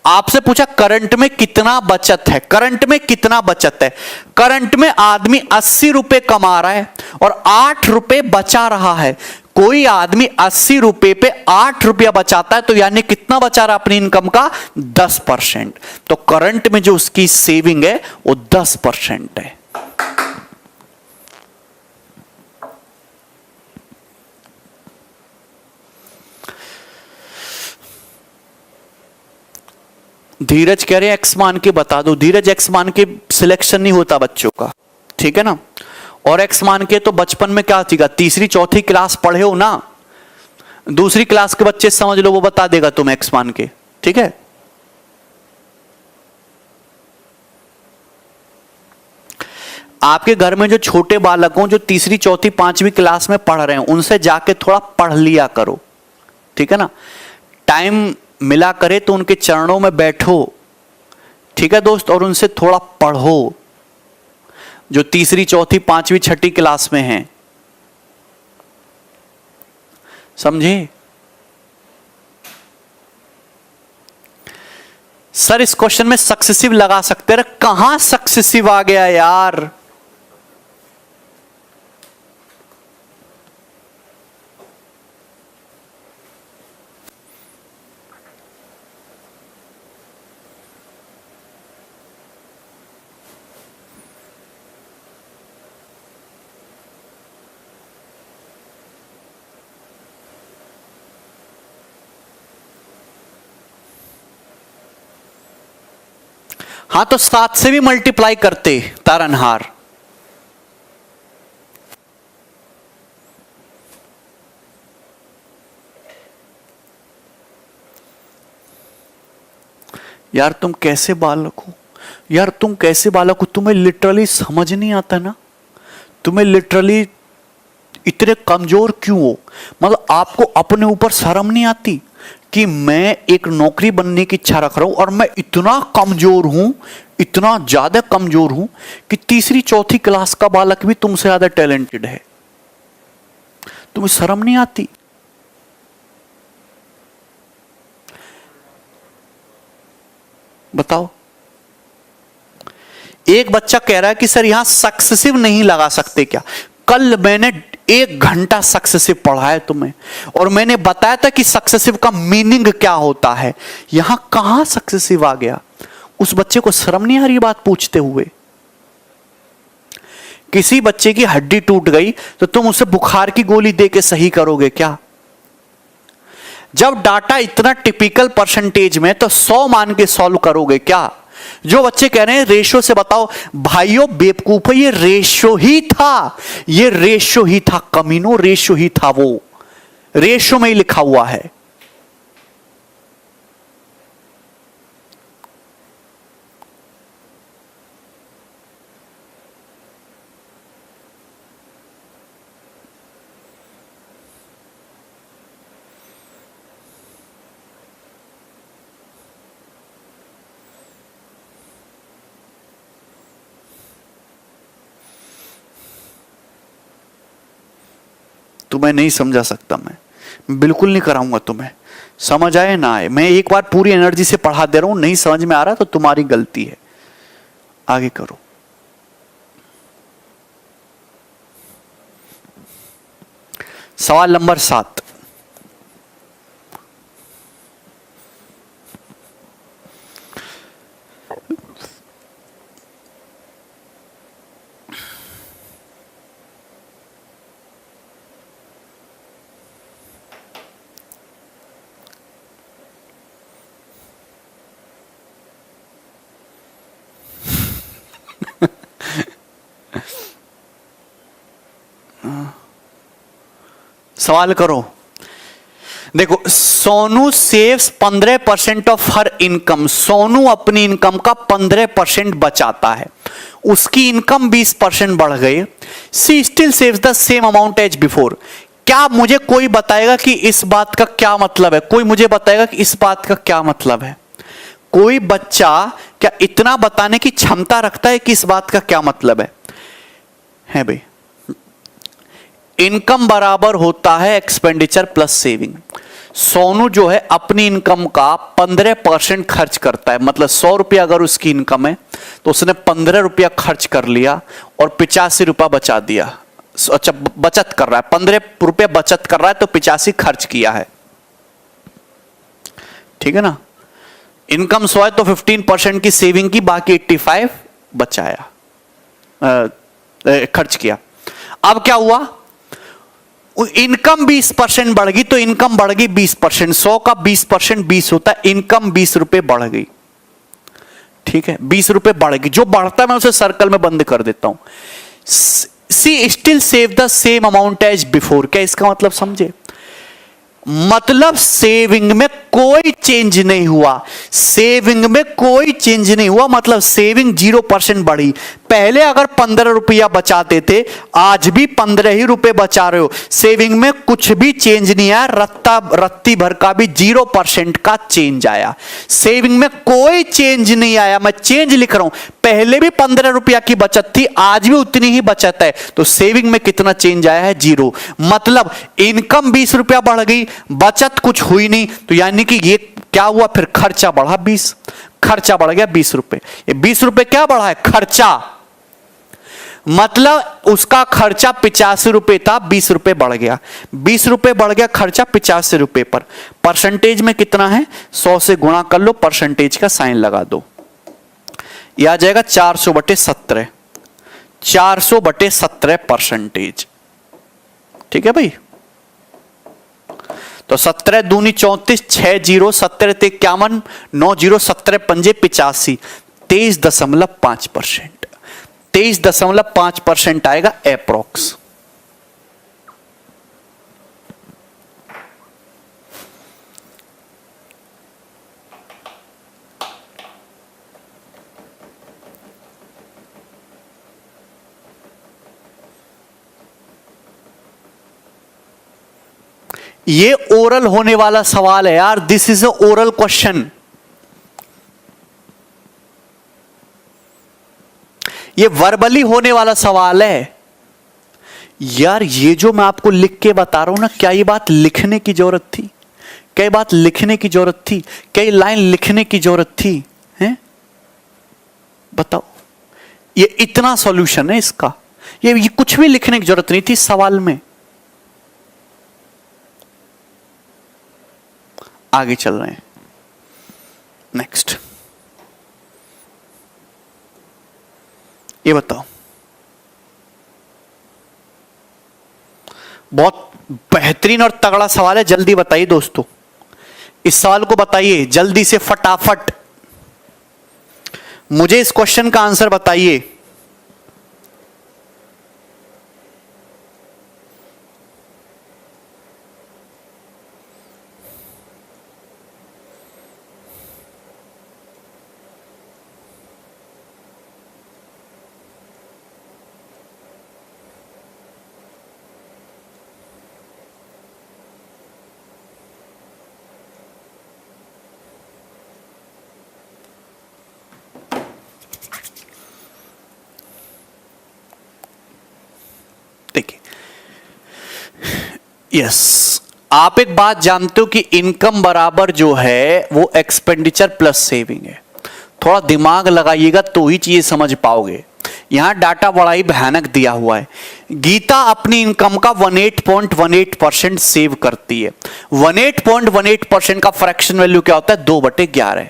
आपसे पूछा करंट में कितना बचत है? करंट में कितना बचत है? करंट में आदमी 80 रुपए कमा रहा है और 8 रुपए बचा रहा है। कोई आदमी 80 रुपए पे 8 रुपया बचाता है तो यानी कितना बचा रहा अपनी इनकम का? 10%। तो करंट में जो उसकी सेविंग है वो 10% है। धीरज कह रहे हैं एक्स मान के बता दो। धीरज एक्स मान के सिलेक्शन नहीं होता बच्चों का, ठीक है ना। और एक्स मान के तो बचपन में क्या थी, तीसरी चौथी क्लास पढ़े हो ना, दूसरी क्लास के बच्चे समझ लो, वो बता देगा तुम एक्स मान के, ठीक है। आपके घर में जो छोटे बालक हो, जो तीसरी चौथी पांचवी क्लास में पढ़ रहे हैं, उनसे जाके थोड़ा पढ़ लिया करो, ठीक है ना। टाइम मिला करे तो उनके चरणों में बैठो, ठीक है दोस्त, और उनसे थोड़ा पढ़ो, जो तीसरी चौथी पांचवी छठी क्लास में हैं, समझे। सर इस क्वेश्चन में सक्सेसिव लगा सकते रहे, कहां सक्सेसिव आ गया यार। हां तो 7 से भी मल्टीप्लाई करते तारनहार। यार तुम कैसे बालक हो यार, तुम कैसे बालक हो, तुम्हें लिटरली समझ नहीं आता ना, तुम्हें लिटरली इतने कमजोर क्यों हो। मतलब आपको अपने ऊपर शर्म नहीं आती कि मैं एक नौकरी बनने की इच्छा रख रहा हूं और मैं इतना कमजोर हूं, इतना ज्यादा कमजोर हूं कि तीसरी चौथी क्लास का बालक भी तुमसे ज्यादा टैलेंटेड है। तुम्हें शर्म नहीं आती। बताओ। एक बच्चा कह रहा है कि सर यहां सक्सेसिव नहीं लगा सकते क्या। कल मैंने 1 घंटा सक्सेसिव पढ़ा है तुम्हें, और मैंने बताया था कि सक्सेसिव का मीनिंग क्या होता है। यहां कहां सक्सेसिव आ गया। उस बच्चे को शर्म नहीं आ रही बात पूछते हुए। किसी बच्चे की हड्डी टूट गई तो तुम उसे बुखार की गोली दे के सही करोगे क्या। जब डाटा इतना टिपिकल परसेंटेज में, तो 100 मान के सॉल्व करोगे क्या। जो बच्चे कह रहे हैं रेशो से बताओ, भाइयों बेवकूफ है, ये रेशो ही था, ये रेशो ही था, कमीनो रेशो ही था, वो रेशो में ही लिखा हुआ है। तुम्हें नहीं समझा सकता मैं बिल्कुल नहीं कराऊंगा तुम्हें, समझ आए ना आए। मैं एक बार पूरी एनर्जी से पढ़ा दे रहा हूं, नहीं समझ में आ रहा तो तुम्हारी गलती है। आगे करो। सवाल नंबर 7। सवाल करो। देखो, Sonu saves 15% of her income. Sonu अपनी इनकम का 15% बचाता है, उसकी इनकम 20% बढ़ गई। She still saves the same amount as before. क्या मुझे कोई बताएगा कि इस बात का क्या मतलब है। कोई मुझे बताएगा कि इस बात का क्या मतलब है। कोई बच्चा क्या इतना बताने की क्षमता रखता है कि इस बात का क्या मतलब है भाई। इनकम बराबर होता है एक्सपेंडिचर प्लस सेविंग। सोनू जो है अपनी इनकम का 15% खर्च करता है। मतलब 100 रुपया अगर उसकी इनकम है तो उसने 15 रुपया खर्च कर लिया और 85 रुपया बचा दिया। अच्छा, बचत कर रहा है, 15 रुपया बचत कर रहा है तो 85 खर्च किया है, ठीक है ना। इनकम 100 है तो 15% की सेविंग की, बाकी 85 बचाया, खर्च किया। अब क्या हुआ, इनकम 20% बढ़ गई तो इनकम बढ़ गई 20%। 100 का 20% 20 होता है, इनकम 20 रुपए बढ़ गई। ठीक है, 20 रुपए बढ़ेगी, जो बढ़ता है मैं उसे सर्कल में बंद कर देता हूं। She still save the same amount as before, क्या इसका मतलब समझे? मतलब सेविंग में कोई चेंज नहीं हुआ, सेविंग में कोई चेंज नहीं हुआ, मतलब सेविंग 0% बढ़ी। पहले अगर 15 रुपया बचाते थे, आज भी 15 ही रुपए बचा रहे हो, सेविंग में कुछ भी चेंज नहीं आया, रत्ती भर का भी 0% का चेंज आया। सेविंग में कोई चेंज नहीं आया, मैं चेंज लिख रहा हूं, पहले भी 15 रुपया की बचत थी, आज भी उतनी ही बचत है, तो सेविंग में कितना चेंज आया है? 0। मतलब इनकम 20 रुपया बढ़ गई, बचत कुछ हुई नहीं, तो यानी कि ये क्या हुआ? फिर खर्चा बढ़ा 20, खर्चा बढ़ गया 20 रुपए। ये 20 रुपए क्या बढ़ा है? खर्चा। मतलब उसका खर्चा 85 रुपए था, 20 रुपए बढ़ गया, 20 रुपए बढ़ गया, खर्चा 85 रुपए पर। परसेंटेज में कितना है? 100 से गुणा कर लो, परसेंटेज का साइन लगा दो, यह आ जाएगा 400/17, 400/17 परसेंटेज। ठीक है भाई, तो 17 दूनी 34, 6 0, 17 ते 51, 9 0, 17 पंजे 85, 23.5%, 23.5% आएगा एप्रोक्स। ये ओरल होने वाला सवाल है यार, this is a oral question. ये वर्बली होने वाला सवाल है यार। ये जो मैं आपको लिख के बता रहा हूं ना, क्या ये बात लिखने की जरूरत थी? क्या ये बात लिखने की जरूरत थी? क्या ये लाइन लिखने की जरूरत थी? हैं? बताओ, ये इतना सॉल्यूशन है इसका, ये कुछ भी लिखने की जरूरत नहीं थी सवाल में। आगे चल रहे हैं, नेक्स्ट। ये बताओ, बहुत बेहतरीन और तगड़ा सवाल है, जल्दी बताइए दोस्तों, इस सवाल को बताइए जल्दी से, फटाफट मुझे इस क्वेश्चन का आंसर बताइए। देखिए, यस, आप एक बात जानते हो कि इनकम बराबर जो है वो एक्सपेंडिचर प्लस सेविंग है। थोड़ा दिमाग लगाइएगा तो ही चीज समझ पाओगे। यहां डाटा बड़ा ही भयानक दिया हुआ है। गीता अपनी इनकम का 18.18% सेव करती है। 18.18% का फ्रैक्शन वैल्यू क्या होता है? 2/11।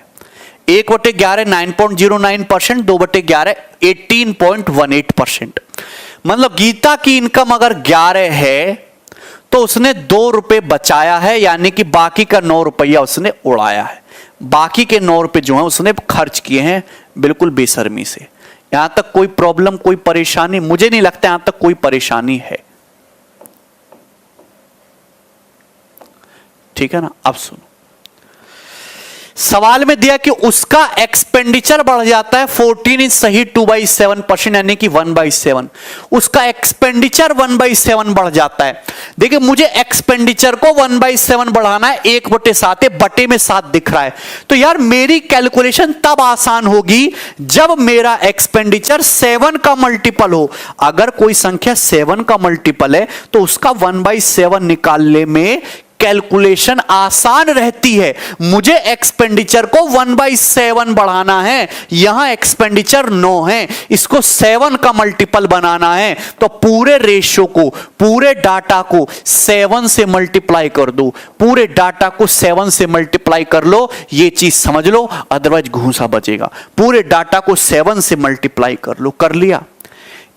1/11 9.09%, 2/11 18.18%। मतलब गीता की इनकम अगर 11 है तो उसने 2 रुपए बचाया है, यानी कि बाकी का 9 रुपया उसने उड़ाया है। बाकी के 9 रुपए जो है उसने खर्च किए हैं बिल्कुल बेशर्मी से। यहां तक कोई प्रॉब्लम, कोई परेशानी? मुझे नहीं लगता यहां तक कोई परेशानी है। ठीक है ना? अब सुनो, सवाल में दिया कि उसका एक्सपेंडिचर बढ़ जाता है 14 इंच सही 2/7%, यानी कि 1/7। उसका एक्सपेंडिचर 1/7 बढ़ जाता है। देखिए, मुझे एक्सपेंडिचर को 1/7 बढ़ाना है, 1/7 है, बटे में 7 दिख रहा है। तो यार मेरी कैलकुलेशन तब आसान होगी जब मेरा एक्सपेंडिचर 7 का मल्टीपल हो। अगर कोई संख्या 7 का मल्टीपल है तो उसका 1/7 निकालने में कैलकुलेशन आसान रहती है। मुझे एक्सपेंडिचर को 1/7 बढ़ाना है, यहां एक्सपेंडिचर 9 है, इसको 7 का मल्टीपल बनाना है, तो पूरे रेशियो को, पूरे डाटा को 7 से मल्टीप्लाई कर दो। पूरे डाटा को 7 से मल्टीप्लाई कर लो, ये चीज समझ लो, अदरवाइज घूसा बचेगा। पूरे डाटा को 7 से मल्टीप्लाई कर लो। कर लिया?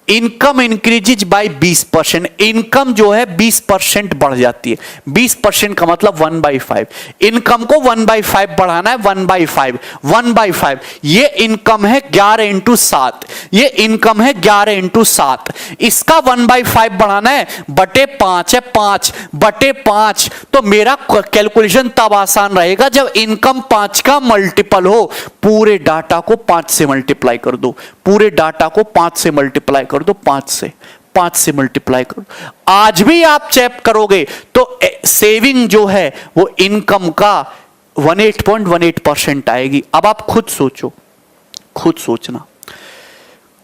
इनकम इंक्रीजेज बाय 20%, इनकम जो है 20% बढ़ जाती है। 20% का मतलब 1/5, इनकम को 1/5 बढ़ाना है, 1/5, 1/5। ये इनकम है 11 इंटू 7, ये इनकम है 11 इंटू 7, इसका 1/5 बढ़ाना है, बटे 5 है, 5 बटे 5। तो मेरा कैलकुलेशन तब आसान रहेगा जब इनकम 5 का मल्टीपल हो। पूरे डाटा को 5 से मल्टीप्लाई कर दो, पूरे डाटा को 5 से मल्टीप्लाई कर दो, 5 से मल्टीप्लाई करो। आज भी आप चेक करोगे तो सेविंग जो है वो इनकम का 18.18% आएगी। अब आप खुद सोचो, खुद सोचना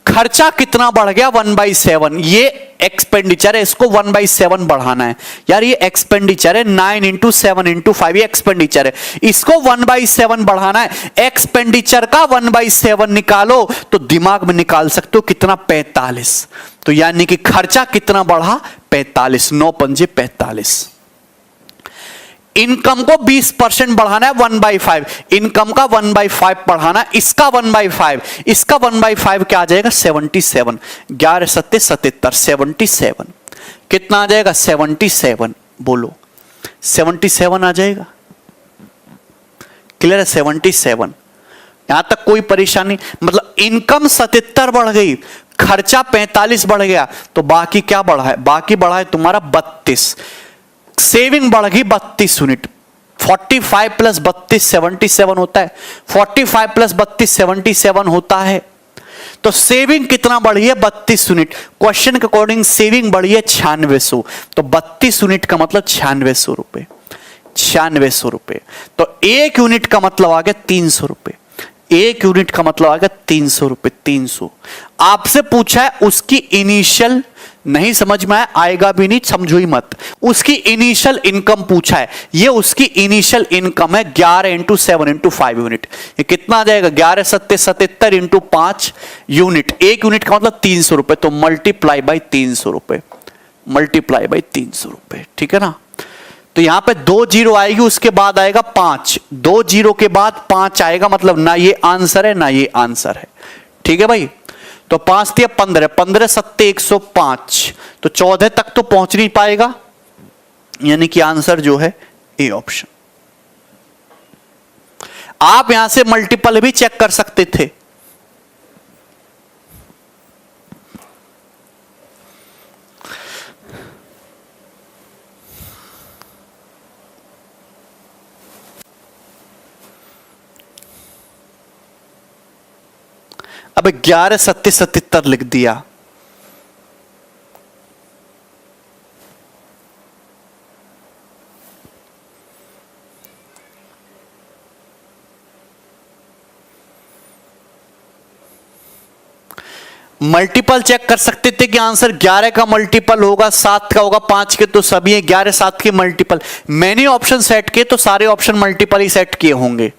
खर्चा कितना बढ़ गया, 1/7। ये एक्सपेंडिचर है, इसको 1/7 बढ़ाना है। यार ये एक्सपेंडिचर है, 9 इंटू 7 इंटू 5, ये एक्सपेंडिचर है, इसको 1/7 बढ़ाना है। एक्सपेंडिचर का 1/7 निकालो तो दिमाग में निकाल सकते हो कितना, 45। तो यानी कि खर्चा कितना बढ़ा, 45, 9 पंजे 45। इनकम को 20% बढ़ाना है, 1/5, इनकम का 1/5 बढ़ाना, इसका 1/5, इसका 1/5 क्या आ जाएगा, 77। 11 सत्ते 77, 77 कितना आ जाएगा, 77। बोलो 77 आ जाएगा, क्लियर है, 77। यहां तक कोई परेशानी, मतलब इनकम 77 बढ़ गई, खर्चा 45 बढ़ गया, तो बाकी क्या बढ़ा है, बाकी बढ़ा है तुम्हारा 32। सेविंग बढ़ गई 32 यूनिट। 45 प्लस 32 77 होता है, 45 प्लस 32 77 होता है। तो सेविंग कितना बढ़ी है, 32 यूनिट। क्वेश्चन के अकॉर्डिंग सेविंग बढ़ी है 9600, तो 32 यूनिट का मतलब 9600 रुपए, 9600 रुपए। तो एक यूनिट का मतलब आ गया 300 रुपए, एक यूनिट का मतलब आ गया 300 रुपए, 300। आपसे पूछा है उसकी इनिशियल, नहीं समझ में आएगा भी नहीं, समझो ही मत। उसकी इनिशियल इनकम पूछा है, ये उसकी इनिशियल इनकम है 11 इंटू 7 इंटू 5 यूनिट। ये कितना आ जाएगा, 11 सत्ते 77 इंटू 5 यूनिट। एक यूनिट का मतलब 300 रुपए, तो मल्टीप्लाई बाई 300 रुपए, मल्टीप्लाई बाई 300 रुपए, ठीक है ना। तो यहां पे 2 जीरो आएगी, उसके बाद आएगा 5, 2 जीरो के बाद 5 आएगा, मतलब ना ये आंसर है ना ये आंसर है, ठीक है भाई। तो 5 दिया 15, 15 सत्ते 105, तो 14 तक तो पहुंच नहीं पाएगा, यानी कि आंसर जो है ए ऑप्शन। आप यहां से मल्टीपल भी चेक कर सकते थे। अब 11 सत्ते 77 लिख दिया, मल्टीपल चेक कर सकते थे कि आंसर 11 का मल्टीपल होगा, 7 का होगा, 5 के तो सभी है, 11 7 के मल्टीपल। मैंने ऑप्शन सेट किए तो सारे ऑप्शन मल्टीपल ही सेट किए होंगे।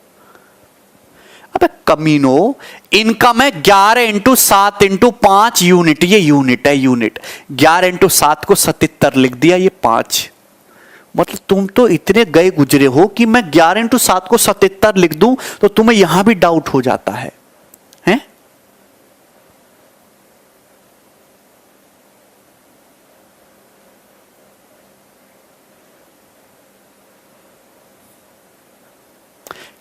अबे कमीनो, इनकम है 11 इंटू 7 इंटू 5 यूनिट, ये यूनिट है, यूनिट। 11 इंटू 7 को 77 लिख दिया, ये 5। मतलब तुम तो इतने गए गुजरे हो कि मैं 11 इंटू 7 को 77 लिख दूं तो तुम्हें यहां भी डाउट हो जाता है, हैं?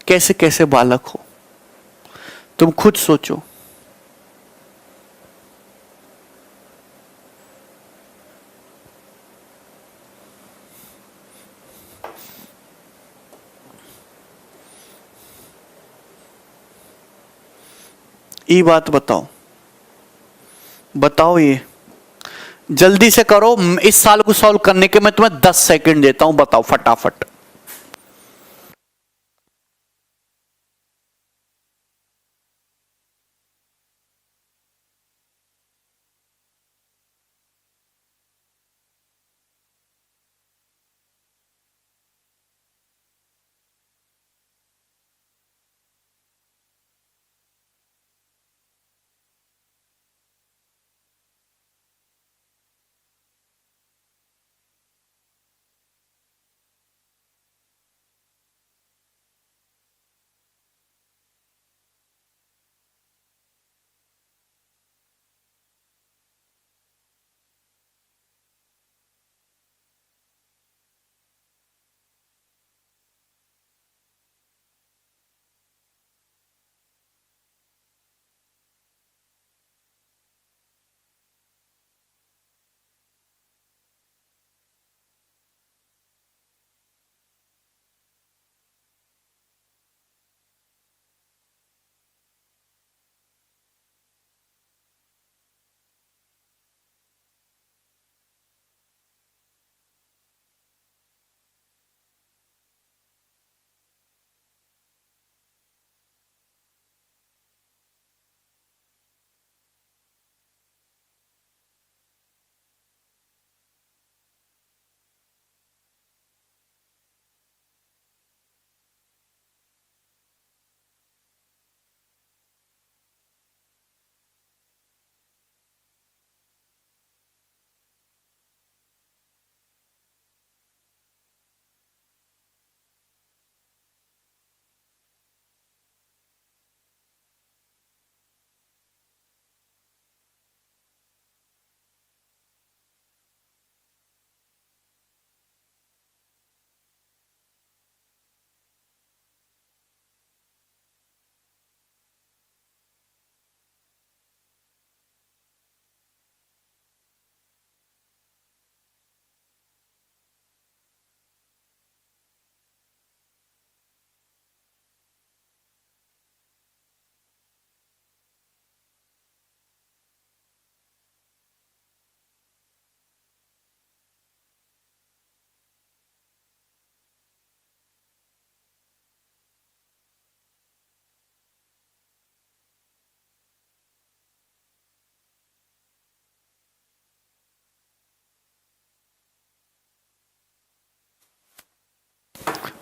कैसे कैसे बालक हो तुम, खुद सोचो। ये बात बताओ, बताओ, ये जल्दी से करो। इस साल को सॉल्व करने के मैं तुम्हें 10 सेकंड देता हूं, बताओ फटाफट।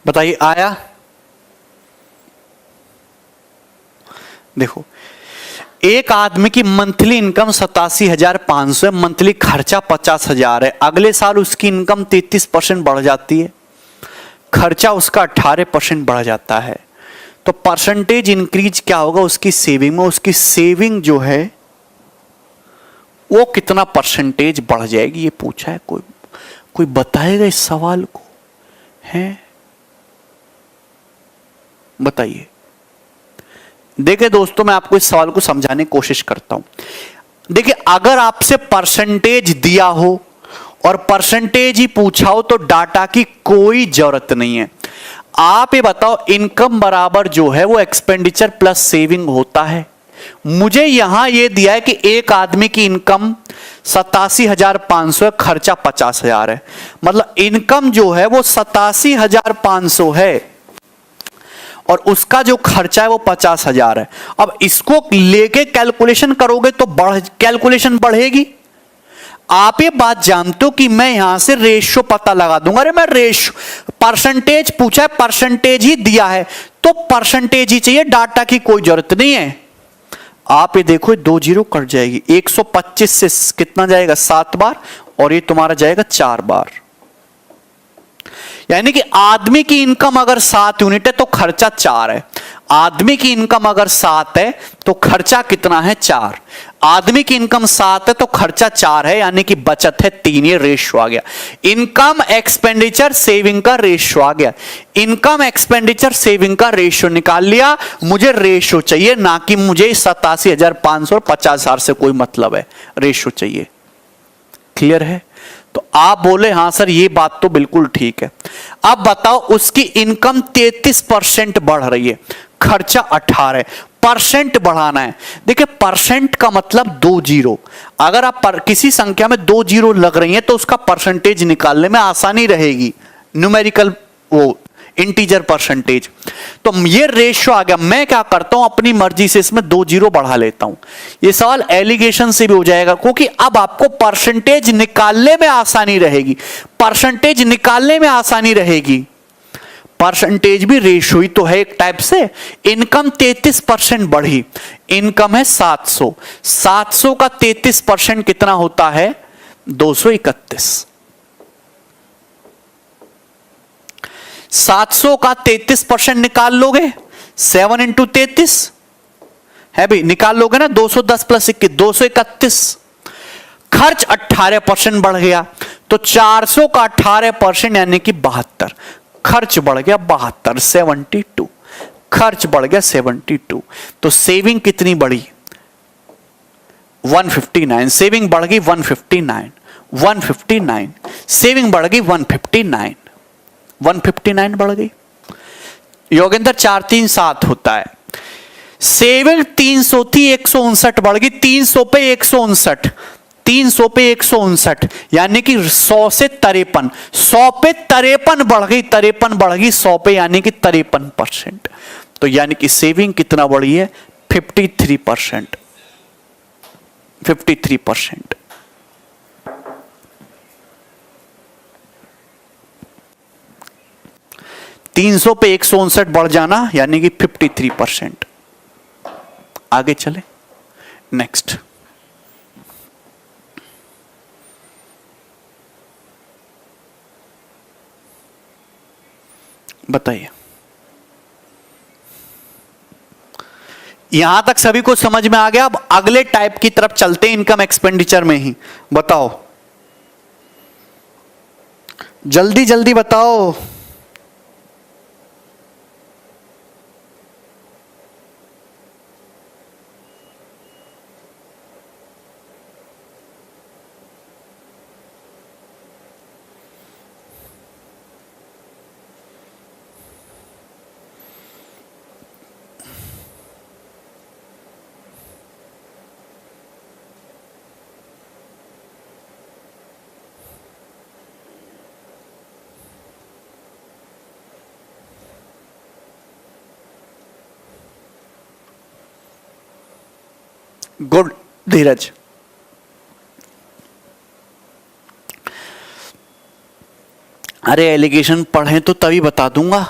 बताइए आया? देखो, एक आदमी की मंथली इनकम 87,500 है, मंथली खर्चा 50,000 है। अगले साल उसकी इनकम 33% बढ़ जाती है, खर्चा उसका 18% बढ़ जाता है। तो परसेंटेज इंक्रीज क्या होगा उसकी सेविंग में? उसकी सेविंग जो है वो कितना परसेंटेज बढ़ जाएगी, ये पूछा है। कोई बताएगा इस सवाल को? है, बताइए। देखिए दोस्तों, मैं आपको इस सवाल को समझाने की कोशिश करता हूं। देखिए, अगर आपसे परसेंटेज दिया हो और परसेंटेज ही पूछा हो तो डाटा की कोई जरूरत नहीं है। आप ये बताओ, इनकम बराबर जो है वो एक्सपेंडिचर प्लस सेविंग होता है। मुझे यहां ये दिया है कि एक आदमी की इनकम 87,500 है, खर्चा 50,000 है। मतलब इनकम जो है वो 87,500 है और उसका जो खर्चा है वो 50,000 है। अब इसको लेके कैलकुलेशन करोगे तो कैलकुलेशन बढ़ेगी। आप ये बात जानते हो कि मैं यहां से रेशियो पता लगा दूंगा। अरे मैं रेशियो, परसेंटेज पूछा है, परसेंटेज ही दिया है तो परसेंटेज ही चाहिए, डाटा की कोई जरूरत नहीं है। आप ये देखो, 2 जीरो कट जाएगी, 125 से कितना जाएगा? 7 बार, और ये तुम्हारा जाएगा 4 बार। यानी कि आदमी की इनकम अगर 7 यूनिट है तो खर्चा 4 है। आदमी की इनकम अगर 7 है तो खर्चा कितना है? 4। आदमी की इनकम 7 है तो खर्चा 4 है, यानी कि बचत है 3। ये रेशियो आ गया। इनकम एक्सपेंडिचर सेविंग का रेशियो आ गया। इनकम एक्सपेंडिचर सेविंग का रेशियो निकाल लिया। मुझे रेशियो चाहिए, ना कि मुझे 87,500 और 50,000 से कोई मतलब है, रेशियो चाहिए। क्लियर है? तो आप बोले हाँ सर ये बात तो बिल्कुल ठीक है। अब बताओ, उसकी इनकम 33% बढ़ रही है, खर्चा 18 परसेंट बढ़ाना है। देखिए, परसेंट का मतलब 2 जीरो। अगर आप किसी संख्या में 2 जीरो लग रही है तो उसका परसेंटेज निकालने में आसानी रहेगी, न्यूमेरिकल वो इंटीजर परसेंटेज। तो ये रेशियो आ गया। मैं क्या करता हूं, अपनी मर्जी से इसमें 2 जीरो बढ़ा लेता हूं। ये सवाल एलिगेशन से भी हो जाएगा, क्योंकि अब आपको परसेंटेज निकालने में आसानी रहेगी। परसेंटेज निकालने में आसानी रहेगी। परसेंटेज भी रेशियो ही तो है एक टाइप से। इनकम 33% बढ़ी, इनकम है 700। 700 का 33% कितना होता है? 231। 700 का 33% निकाल लोगे, 7 इंटू 33 है भाई, निकाल लोगे ना। 210 प्लस 21, 231। खर्च 18% बढ़ गया, तो 400 का 18% यानी कि 72। खर्च बढ़ गया 72, 72। खर्च बढ़ गया 72। तो सेविंग कितनी बढ़ी? 159। सेविंग बढ़ गई 159, 159। सेविंग बढ़ गई 159, 159 बढ़ गई। योगेंद्र 4 3 7 होता है। सेविंग 300 थी, 159 बढ़ गई। 300 पे 159, 300 पे 159, यानी कि 100 से 53। 100 पे 53 बढ़ गई, 53 बढ़ गई 100 पे, यानी कि 53%। तो यानी कि सेविंग कितना बढ़ी है? 53%। 53%। तीन सौ पे 159 बढ़ जाना, यानी कि 53%। आगे चले, नेक्स्ट। बताइए, यहां तक सभी को समझ में आ गया? अब अगले टाइप की तरफ चलते हैं, इनकम एक्सपेंडिचर में ही। बताओ, जल्दी जल्दी बताओ। गुड धीरज। अरे एलिगेशन पढ़े तो तभी बता दूंगा।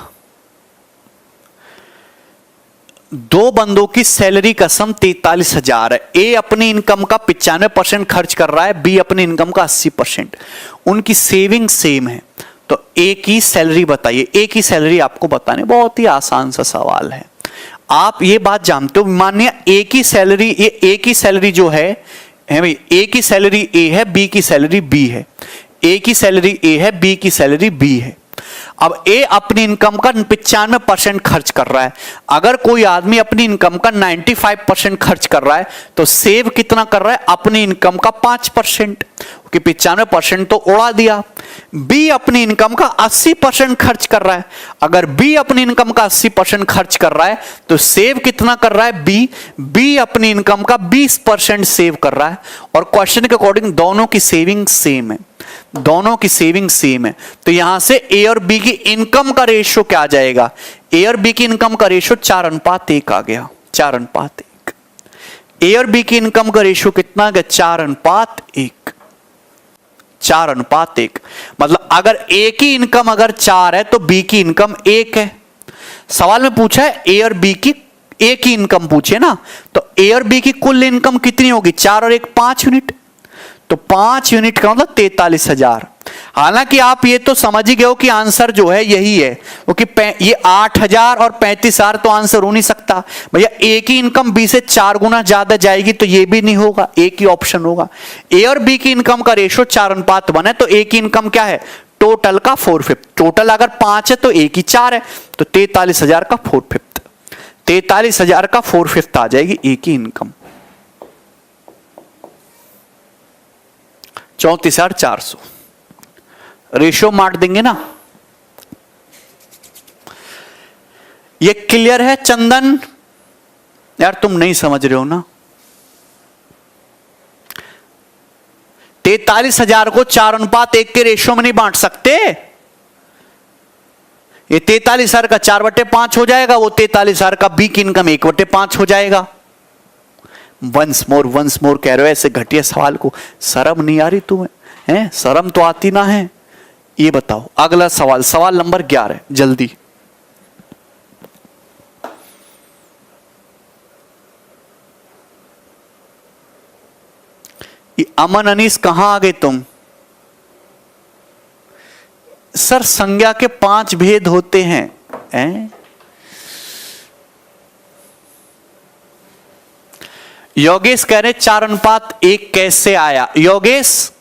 दो बंदों की सैलरी का सम 43,000 है। ए अपनी इनकम का 95% खर्च कर रहा है, बी अपनी इनकम का 80%। उनकी सेविंग सेम है, तो ए की सैलरी बताइए। ए की सैलरी आपको बताने, बहुत ही आसान सा सवाल है। आप ये बात जानते हो, मानिए ए की सैलरी, ए की सैलरी जो है भाई, ए की सैलरी ए है, बी की सैलरी बी है। ए की सैलरी ए है, बी की सैलरी बी है। अब ए अपनी इनकम का 95% खर्च कर रहा है। अगर कोई आदमी अपनी इनकम का 95% खर्च कर रहा है तो सेव कितना कर रहा है? अपनी इनकम का 5%, कि 95% तो उड़ा दिया। बी अपनी इनकम का 80% खर्च कर रहा है। अगर बी अपनी इनकम का 80% खर्च कर रहा है तो सेव कितना कर रहा है? बी अपनी इनकम का 20% सेव कर रहा है। और क्वेश्चन के अकॉर्डिंग दोनों की सेविंग सेम है, दोनों की सेविंग सेम है। तो यहां से ए और बी की इनकम का रेशियो क्या आ जाएगा? ए और बी की इनकम का रेशियो 4:1 आ गया, 4:1। ए और बी की इनकम का रेशियो कितना आ गया? 4:1, 4:1। मतलब अगर ए की इनकम अगर 4 है तो बी की इनकम 1 है। सवाल में पूछा है ए और बी की, ए की इनकम पूछे ना, तो ए और बी की कुल इनकम कितनी होगी? 4 और 1 5 यूनिट, तो 5 यूनिट का मतलब 43,000। हालांकि आप ये तो समझ ही गए हो कि आंसर जो है यही है, क्योंकि ये 8,000 और 35,000 तो आंसर हो नहीं सकता भैया। ए की इनकम बी से 4 गुना ज्यादा जाएगी तो ये भी नहीं होगा, एक ही ऑप्शन होगा। ए और बी की इनकम का रेशियो 4:1 है, तो ए की इनकम क्या है? टोटल का 4/5। टोटल अगर 5 है तो ए की 4 है, तो 43,000 का 4/5, 43,000 का 4/5 आ जाएगी ए की इनकम। 34,400 रेशियो मार देंगे ना। ये क्लियर है चंदन? यार तुम नहीं समझ रहे हो ना। 43,000 को 4:1 के रेशियो में नहीं बांट सकते। ये 43,000 का 4/5 हो जाएगा, वो 43,000 का बी की इनकम 1/5 हो जाएगा। वंस मोर कह रहे हो ऐसे घटिया सवाल को? शर्म नहीं आ रही तुम्हें? हैं, शर्म तो आती ना है। ये बताओ अगला सवाल, सवाल नंबर 11 जल्दी। अमन अनीस कहां आ गए तुम? सर संज्ञा के 5 भेद होते हैं, हैं? योगेश कह रहे 4:1 कैसे आया? योगेश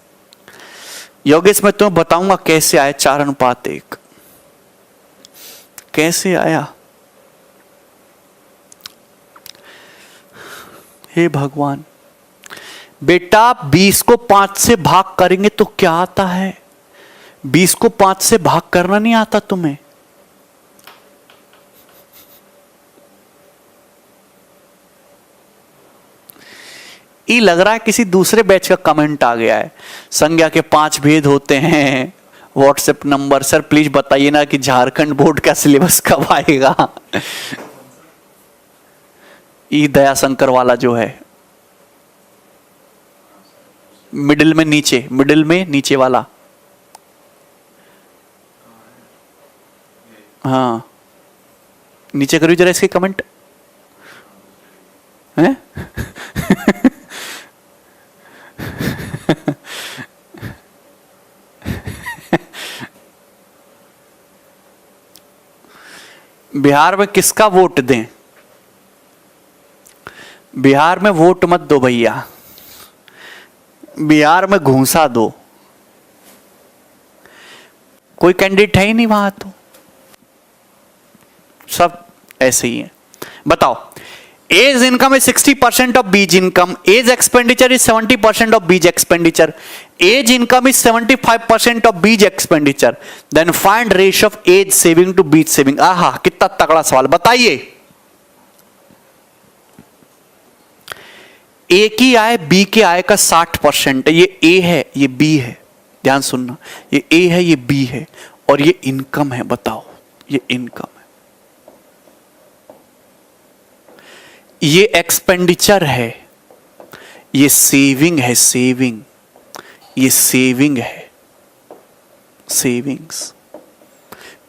मैं तुम्हें बताऊंगा कैसे आया 4:1, कैसे आया। हे भगवान, बेटा 20 को 5 से भाग करेंगे तो क्या आता है? 20 को 5 से भाग करना नहीं आता तुम्हें? ये लग रहा है किसी दूसरे बैच का कमेंट आ गया है। संज्ञा के 5 भेद होते हैं, व्हाट्सएप नंबर। सर प्लीज बताइए ना कि झारखंड बोर्ड का सिलेबस कब आएगा। ये दयाशंकर वाला जो है, मिडिल में नीचे वाला। हाँ नीचे करिए जरा इसके कमेंट हैं। बिहार में किसका वोट दें? बिहार में वोट मत दो भैया, बिहार में घूंसा दो। कोई कैंडिडेट है ही नहीं वहां, तो सब ऐसे ही है। बताओ, A's income is 60% of B's income, A's expenditure is 70% of B's expenditure, A's income is 75% of B's expenditure, then find ratio of A's saving to B's saving. आहा कितना तगड़ा सवाल, बताइए। ए की आय बी के आय का 60% है। ये ए है, ये बी है, ध्यान सुनना, ये ए है, ये बी है, और ये इनकम है। बताओ, ये इनकम है, ये एक्सपेंडिचर है, ये सेविंग है, ये सेविंग है, सेविंग्स।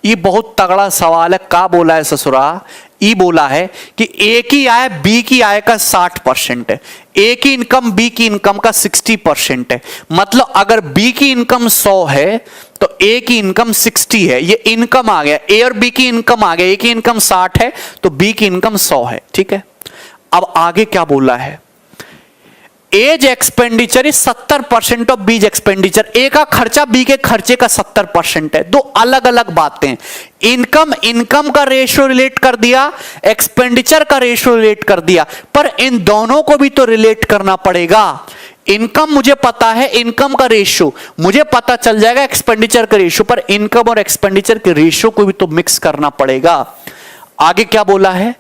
ये बहुत तगड़ा सवाल है। का बोला है ससुरा? ई बोला है कि ए की आय बी की आय का 60% है, ए की इनकम बी की इनकम का 60% है। मतलब अगर बी की इनकम 100 है तो ए की इनकम 60 है। ये इनकम आ गया, ए और बी की इनकम आ गया। ए की इनकम 60 है तो बी की इनकम 100 है। ठीक है, अब आगे क्या बोला है? As expenditure is 70% of B's expenditure. ए का खर्चा बी के खर्चे का 70% है। दो अलग अलग बातें। इनकम का रेशियो रिलेट कर दिया, एक्सपेंडिचर का रेशियो रिलेट कर दिया, पर इन दोनों को भी तो रिलेट करना पड़ेगा। इनकम मुझे पता है, इनकम का रेशियो मुझे पता चल जाएगा, एक्सपेंडिचर का रेशियो, पर इनकम और एक्सपेंडिचर के रेशियो को भी तो मिक्स करना पड़ेगा। आगे क्या बोला है?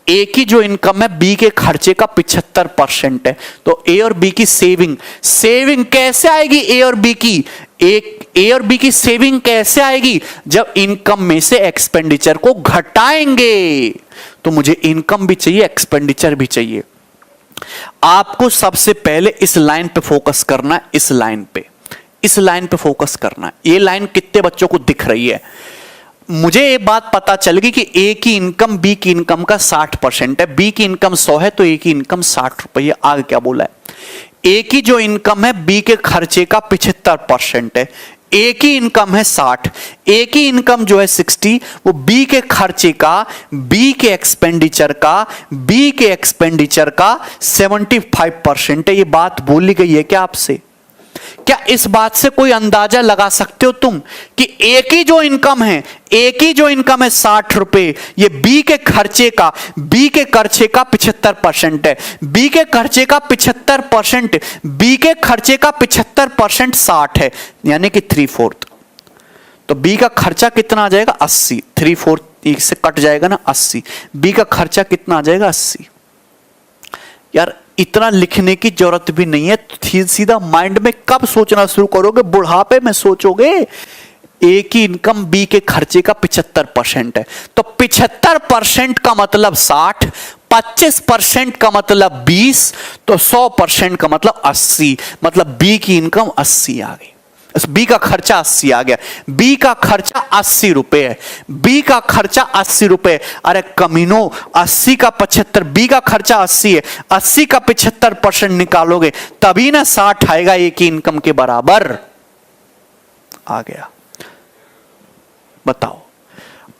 ए की जो इनकम है बी के खर्चे का 75% है। तो ए और बी की सेविंग कैसे आएगी? ए और बी की ए और बी की सेविंग कैसे आएगी? जब इनकम में से एक्सपेंडिचर को घटाएंगे। तो मुझे इनकम भी चाहिए, एक्सपेंडिचर भी चाहिए। आपको सबसे पहले इस लाइन पे फोकस करना है, इस लाइन पे फोकस करना है। ये लाइन कितने बच्चों को दिख रही है? मुझे ये बात पता चल गई कि ए की इनकम बी की इनकम का 60% है, बी की इनकम 100 है तो ए की इनकम 60 रुपये। आगे क्या बोला है? ए की जो इनकम है बी के खर्चे का 75% है। ए की इनकम है 60, ए की इनकम जो है 60, वो बी के खर्चे का, बी के एक्सपेंडिचर का 75% है। ये बात बोली गई है क्या आपसे? क्या इस बात से कोई अंदाजा लगा सकते हो तुम कि ए की जो इनकम है 60 रुपए, ये बी के खर्चे का 75% है। बी के खर्चे का 75% 60 है, यानी कि 3/4। तो बी का खर्चा कितना आ जाएगा? 80। 3/4 से कट जाएगा ना 80। बी का खर्चा कितना आ जाएगा? 80। यार इतना लिखने की जरूरत भी नहीं है, सीधा माइंड में कब सोचना शुरू करोगे? बुढ़ापे में सोचोगे। ए की इनकम बी के खर्चे का 75% है, तो 75% का मतलब 60, 25% का मतलब 20, तो 100% का मतलब 80। मतलब बी की इनकम 80 आ गई, बी का खर्चा 80 आ गया। बी का खर्चा 80 रुपए है, बी का खर्चा 80 रुपए। अरे कमीनो, 80 का 75, बी का खर्चा 80 है, 80 का 75% निकालोगे तभी ना 60 आएगा ए की इनकम के बराबर। आ गया? बताओ।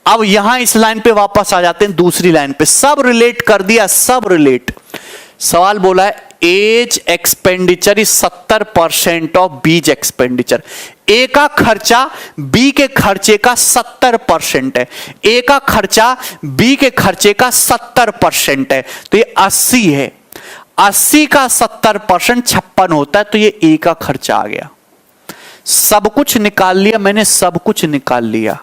अब यहां इस लाइन पे वापस आ जाते हैं, दूसरी लाइन पे। सब रिलेट कर दिया, सब रिलेट। सवाल बोला है as expenditure is 70% of B's expenditure. ए का खर्चा बी के खर्चे का 70% है। ए का खर्चा बी के खर्चे का 70% है, तो ये 80 है। 80 का 70% 56 होता है, तो ये ए का खर्चा आ गया। सब कुछ निकाल लिया मैंने, सब कुछ निकाल लिया।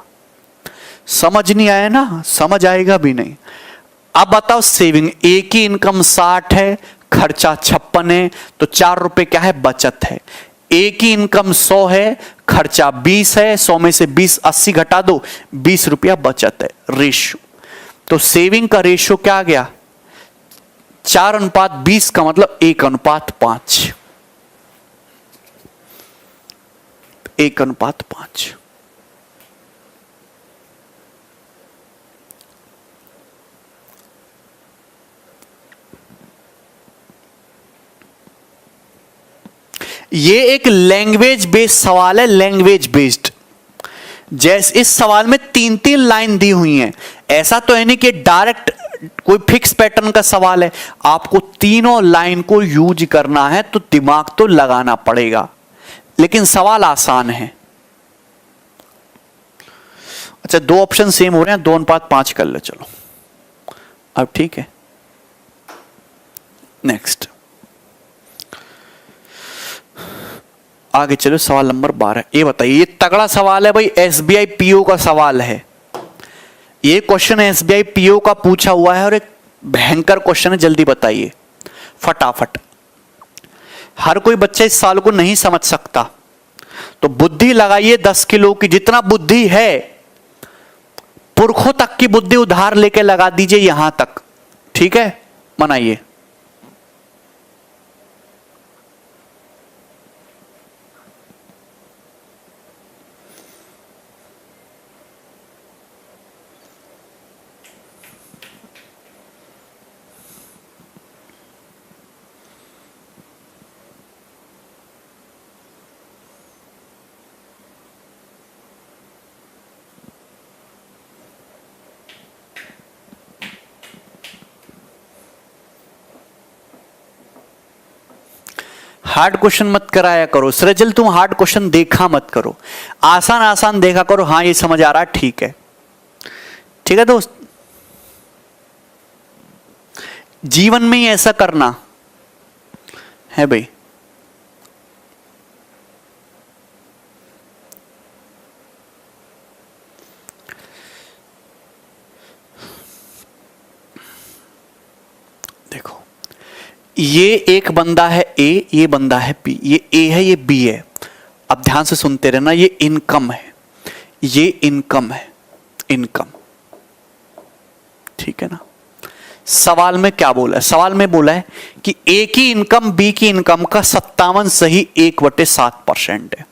समझ नहीं आया ना? समझ आएगा भी नहीं। अब बताओ सेविंग। ए की इनकम 60 है, खर्चा 56 है, तो 4 रुपए क्या है? बचत है। ए की इनकम 100 है, खर्चा 20 है, 100 में से 20 80 घटा दो, 20 रुपया बचत है। रेशियो, तो सेविंग का रेशियो क्या आ गया? 4:20 का मतलब 1:5। 1:5। ये एक लैंग्वेज बेस्ड सवाल है, लैंग्वेज बेस्ड। जैसे इस सवाल में 3-3 लाइन दी हुई हैं। ऐसा तो है नहीं कि डायरेक्ट कोई फिक्स पैटर्न का सवाल है। आपको तीनों लाइन को यूज करना है, तो दिमाग तो लगाना पड़ेगा, लेकिन सवाल आसान है। अच्छा, 2 ऑप्शन सेम हो रहे हैं, 2:5 कर ले। चलो अब ठीक है। नेक्स्ट आगे चलो, सवाल नंबर 12। ये बताइए, ये तगड़ा सवाल है भाई, एसबीआई पीओ का सवाल है। ये क्वेश्चन एसबीआई पीओ का पूछा हुआ है और एक भयंकर क्वेश्चन है। जल्दी बताइए फटाफट। हर कोई बच्चा इस सवाल को नहीं समझ सकता, तो बुद्धि लगाइए 10 किलो की। जितना बुद्धि है, पुरखों तक की बुद्धि उधार लेके लगा दीजिए यहां तक। ठीक है, मनाइए। हार्ड क्वेश्चन मत कराया करो सृजल, तुम हार्ड क्वेश्चन देखा मत करो, आसान आसान देखा करो। हाँ ये समझ आ रहा है, ठीक है, ठीक है दोस्त। जीवन में ही ऐसा करना है भाई। देखो ये एक बंदा है ए, ये बंदा है बी, ये ए है ये बी है। अब ध्यान से सुनते रहना, ये इनकम है, ये इनकम है, इनकम, ठीक है ना। सवाल में क्या बोला है? सवाल में बोला है कि ए की इनकम बी की इनकम का 57 सही 1/7% है।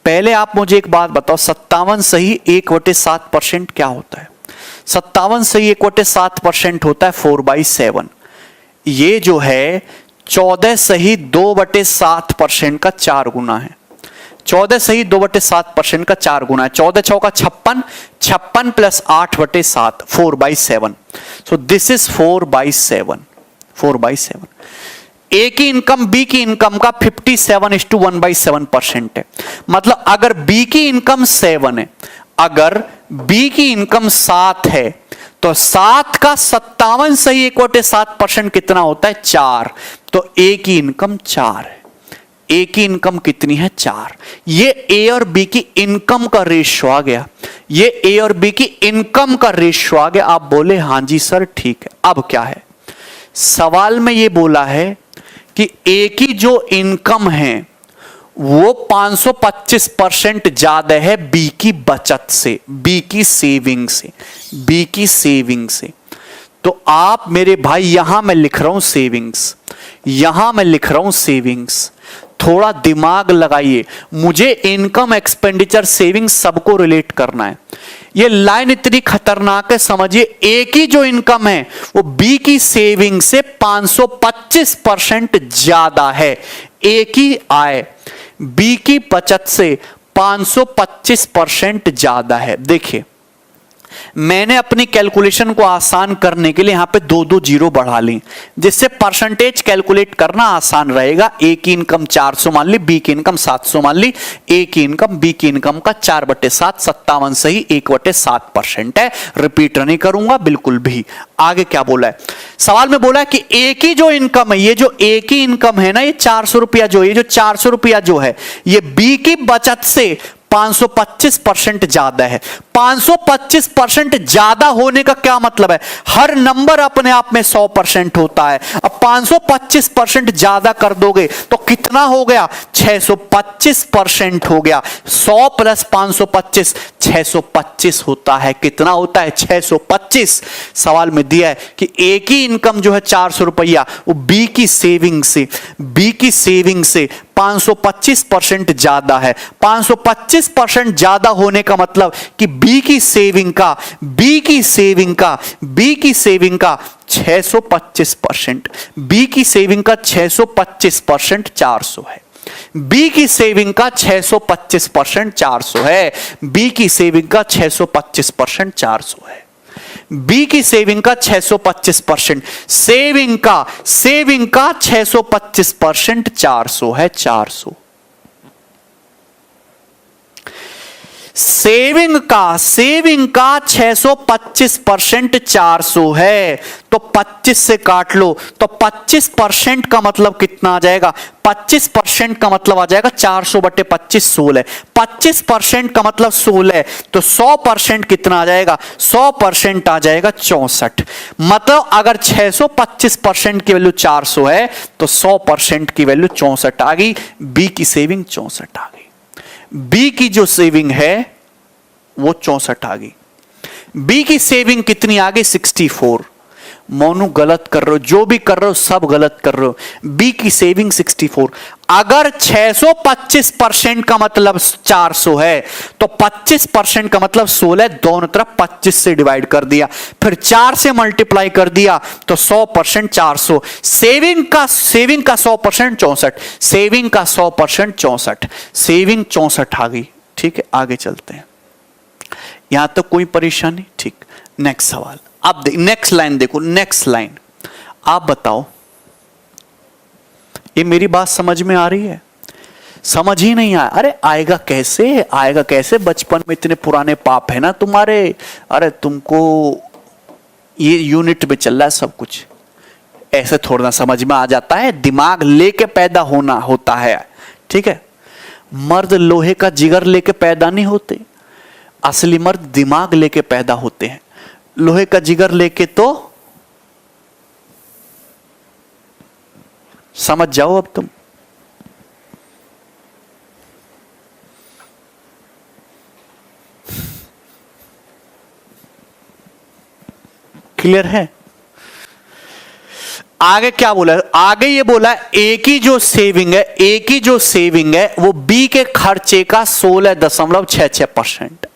पहले आप मुझे एक बात बताओ, 57 सही 1/7% क्या होता है? 57 सही 1/7% होता है 4/7। ये जो है 14 सही 2/7% का 4 गुना है। 14 सही 2/7% का 4 गुना है। 14 चौका 56, 56 प्लस 8/7 4/7। So this is 4/7, 4/7। ए की इनकम बी की इनकम का 57:1/7% है। मतलब अगर बी की इनकम 7 है, अगर बी की इनकम 7 है, तो 7 का 57 सही 1/7% कितना होता है? 4। तो ए की इनकम 4 है। ए की इनकम कितनी है? 4। ये ए और बी की इनकम का रेशियो आ गया। ये ए और बी की इनकम का रेशियो आ गया। आप बोले हां जी सर ठीक है। अब क्या है? सवाल में ये बोला है कि ए की जो इनकम है वो 525% ज्यादा है बी की बचत से, बी की सेविंग से, बी की सेविंग से। तो आप मेरे भाई, यहां मैं लिख रहा हूं सेविंग्स, यहां मैं लिख रहा हूं सेविंग्स। थोड़ा दिमाग लगाइए, मुझे इनकम एक्सपेंडिचर सेविंग सबको रिलेट करना है। ये लाइन इतनी खतरनाक है, समझिए। ए की जो इनकम है वो बी की सेविंग से 525% ज्यादा है। ए की आय बी की बचत से 525% ज्यादा है। देखिए, मैंने अपनी कैलकुलेशन को आसान करने के लिए यहां पे 2-2 जीरो बढ़ा ली, जिससे परसेंटेज कैलकुलेट करना आसान रहेगा। ए की इनकम 400 मान ली, बी की इनकम 700 मान ली। ए की इनकम बी की इनकम का 4/7, 57 सही 1/7% है। रिपीट नहीं करूंगा बिल्कुल भी। आगे क्या बोला है? सवाल में बोला है कि ए की जो इनकम है, ये जो ए की इनकम है ना, ये 400 रुपया जो, ये जो 400 रुपया जो है, ये बी की बचत से 525% ज्यादा है। 525% ज्यादा होने का क्या मतलब है? हर नंबर अपने आप में 100% होता है। अब 525% ज्यादा कर दोगे तो कितना हो गया? 625% हो गया। 100 प्लस 525 625 होता है। कितना होता है? 625। सवाल में दिया है कि ए की इनकम जो है 400 रुपया, वो बी की सेविंग से, बी की सेविंग से 525% ज्यादा है। 525% ज्यादा होने का मतलब कि बी की सेविंग का 625%, बी की सेविंग का 625% 400 है। बी की सेविंग का 625% 400 है। बी की सेविंग का 625% 400 है। बी की सेविंग का 625%, सेविंग का 625% 400 है। 400 सेविंग का 625% 400 है। तो 25 से काट लो तो 25% का मतलब कितना आ जाएगा? 25% का मतलब आ जाएगा 400/25 16। 25% का मतलब 16, तो 100% कितना आ जाएगा? 100% आ जाएगा 64। मतलब अगर 625% की वैल्यू 400 है तो 100% की वैल्यू 64 आ गई। बी की सेविंग 64 आ गई। बी की जो सेविंग है वो 64 आ गई। बी की सेविंग कितनी आ गई? 64। मोनू गलत कर रहे हो, जो भी कर रहे हो सब गलत कर रहे हो। बी की सेविंग 64। अगर 625% का मतलब 400 है तो 25% का मतलब 16, दोनों तरफ 25 से डिवाइड कर दिया, फिर 4 से मल्टीप्लाई कर दिया तो 100% 400। सेविंग का 100% 64, सेविंग का 100% 64, सेविंग 64 आ गई। ठीक है, आगे चलते हैं। यहां तक कोई परेशानी? ठीक। नेक्स्ट सवाल, आप नेक्स्ट लाइन देखो, नेक्स्ट लाइन। आप बताओ ये मेरी बात समझ में आ रही है? समझ ही नहीं आया। अरे आएगा कैसे, आएगा कैसे? बचपन में इतने पुराने पाप है ना तुम्हारे। अरे तुमको ये यूनिट में चल रहा है सब कुछ, ऐसे थोड़ा ना समझ में आ जाता है। दिमाग लेके पैदा होना होता है, ठीक है? मर्द लोहे का जिगर लेके पैदा नहीं होते, असली मर्द दिमाग लेके पैदा होते हैं। लोहे का जिगर लेके तो समझ जाओ अब तुम। क्लियर है? आगे क्या बोला? आगे ये बोला ए की जो सेविंग है, ए की जो सेविंग है वो बी के खर्चे का 16.66%।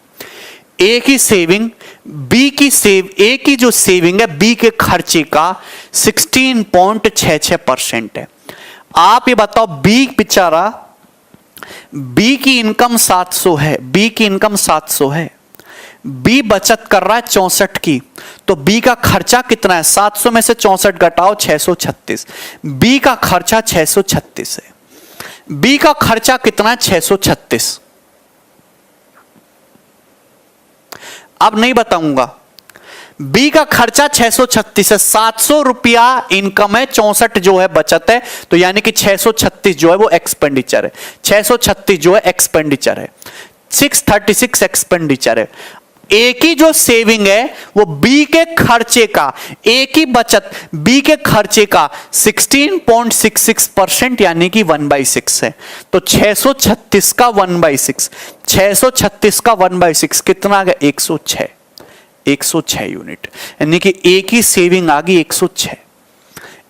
ए की सेविंग बी की ए की जो सेविंग है बी के खर्चे का 16.66% है। आप ये बताओ, बी बेचारा, बी की इनकम 700 है, बी की इनकम 700 है, बी बचत कर रहा है 64 की, तो बी का खर्चा कितना है? 700 में से 64 घटाओ 636, बी का खर्चा 636 है। बी का खर्चा कितना है? 636। अब नहीं बताऊंगा। बी का खर्चा 636 है, 700 रुपया इनकम है, 64 जो है बचत है, तो यानी कि 636 जो है वो एक्सपेंडिचर है। 636 जो है एक्सपेंडिचर है, 636 एक्सपेंडिचर है। ए की जो सेविंग है वो बी के खर्चे का, ए की बचत बी के खर्चे का 16.66% यानी कि 1/6 है। तो 636 का 1/6, 636 का 1/6 कितना आ गया? 106, 106 यूनिट। यानी कि ए की सेविंग आ गई 106।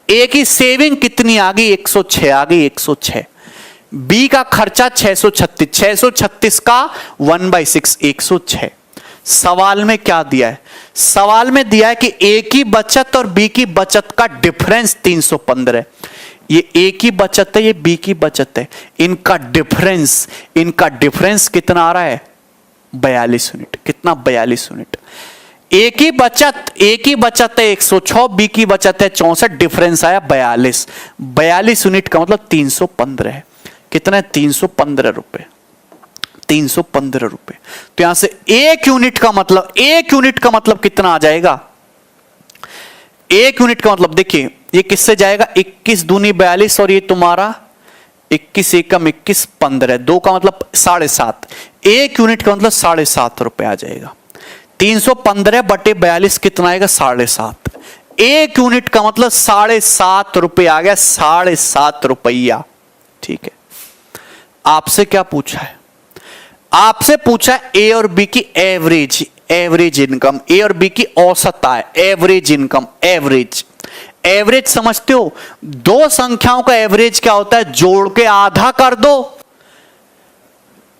ए की सेविंग कितनी आ गई? 106 आ गई, 106। बी का खर्चा 636, 636 का 1/6, 106। सवाल में क्या दिया है? सवाल में दिया है कि ए की बचत और बी की बचत का डिफरेंस 315 है। ये ए की बचत है, ये बी की बचत है, इनका डिफरेंस कितना आ रहा है? 42 यूनिट। कितना? 42 यूनिट। ए की बचत है 106, बी की बचत है 64, डिफरेंस आया 42। 42 यूनिट का मतलब 315 है। कितना है? 315 रुपए, 315 रुपए। तो यहां से एक यूनिट का मतलब कितना आ जाएगा? एक यूनिट का मतलब देखिए, ये किससे जाएगा? 21 दूनी 42 और ये तुम्हारा 21 एकम 21 15, 2 का मतलब 7.5। एक यूनिट का मतलब 7.5 रुपए आ जाएगा। 315 बटे 42 कितना आएगा? 7.5। एक यूनिट का मतलब 7.5 रुपए आ गया, 7.5 रुपया। ठीक है। आपसे क्या पूछा है? आपसे पूछा ए और बी की एवरेज इनकम, ए और बी की औसत आय, एवरेज इनकम, एवरेज समझते हो? दो संख्याओं का एवरेज क्या होता है? जोड़ के आधा कर दो।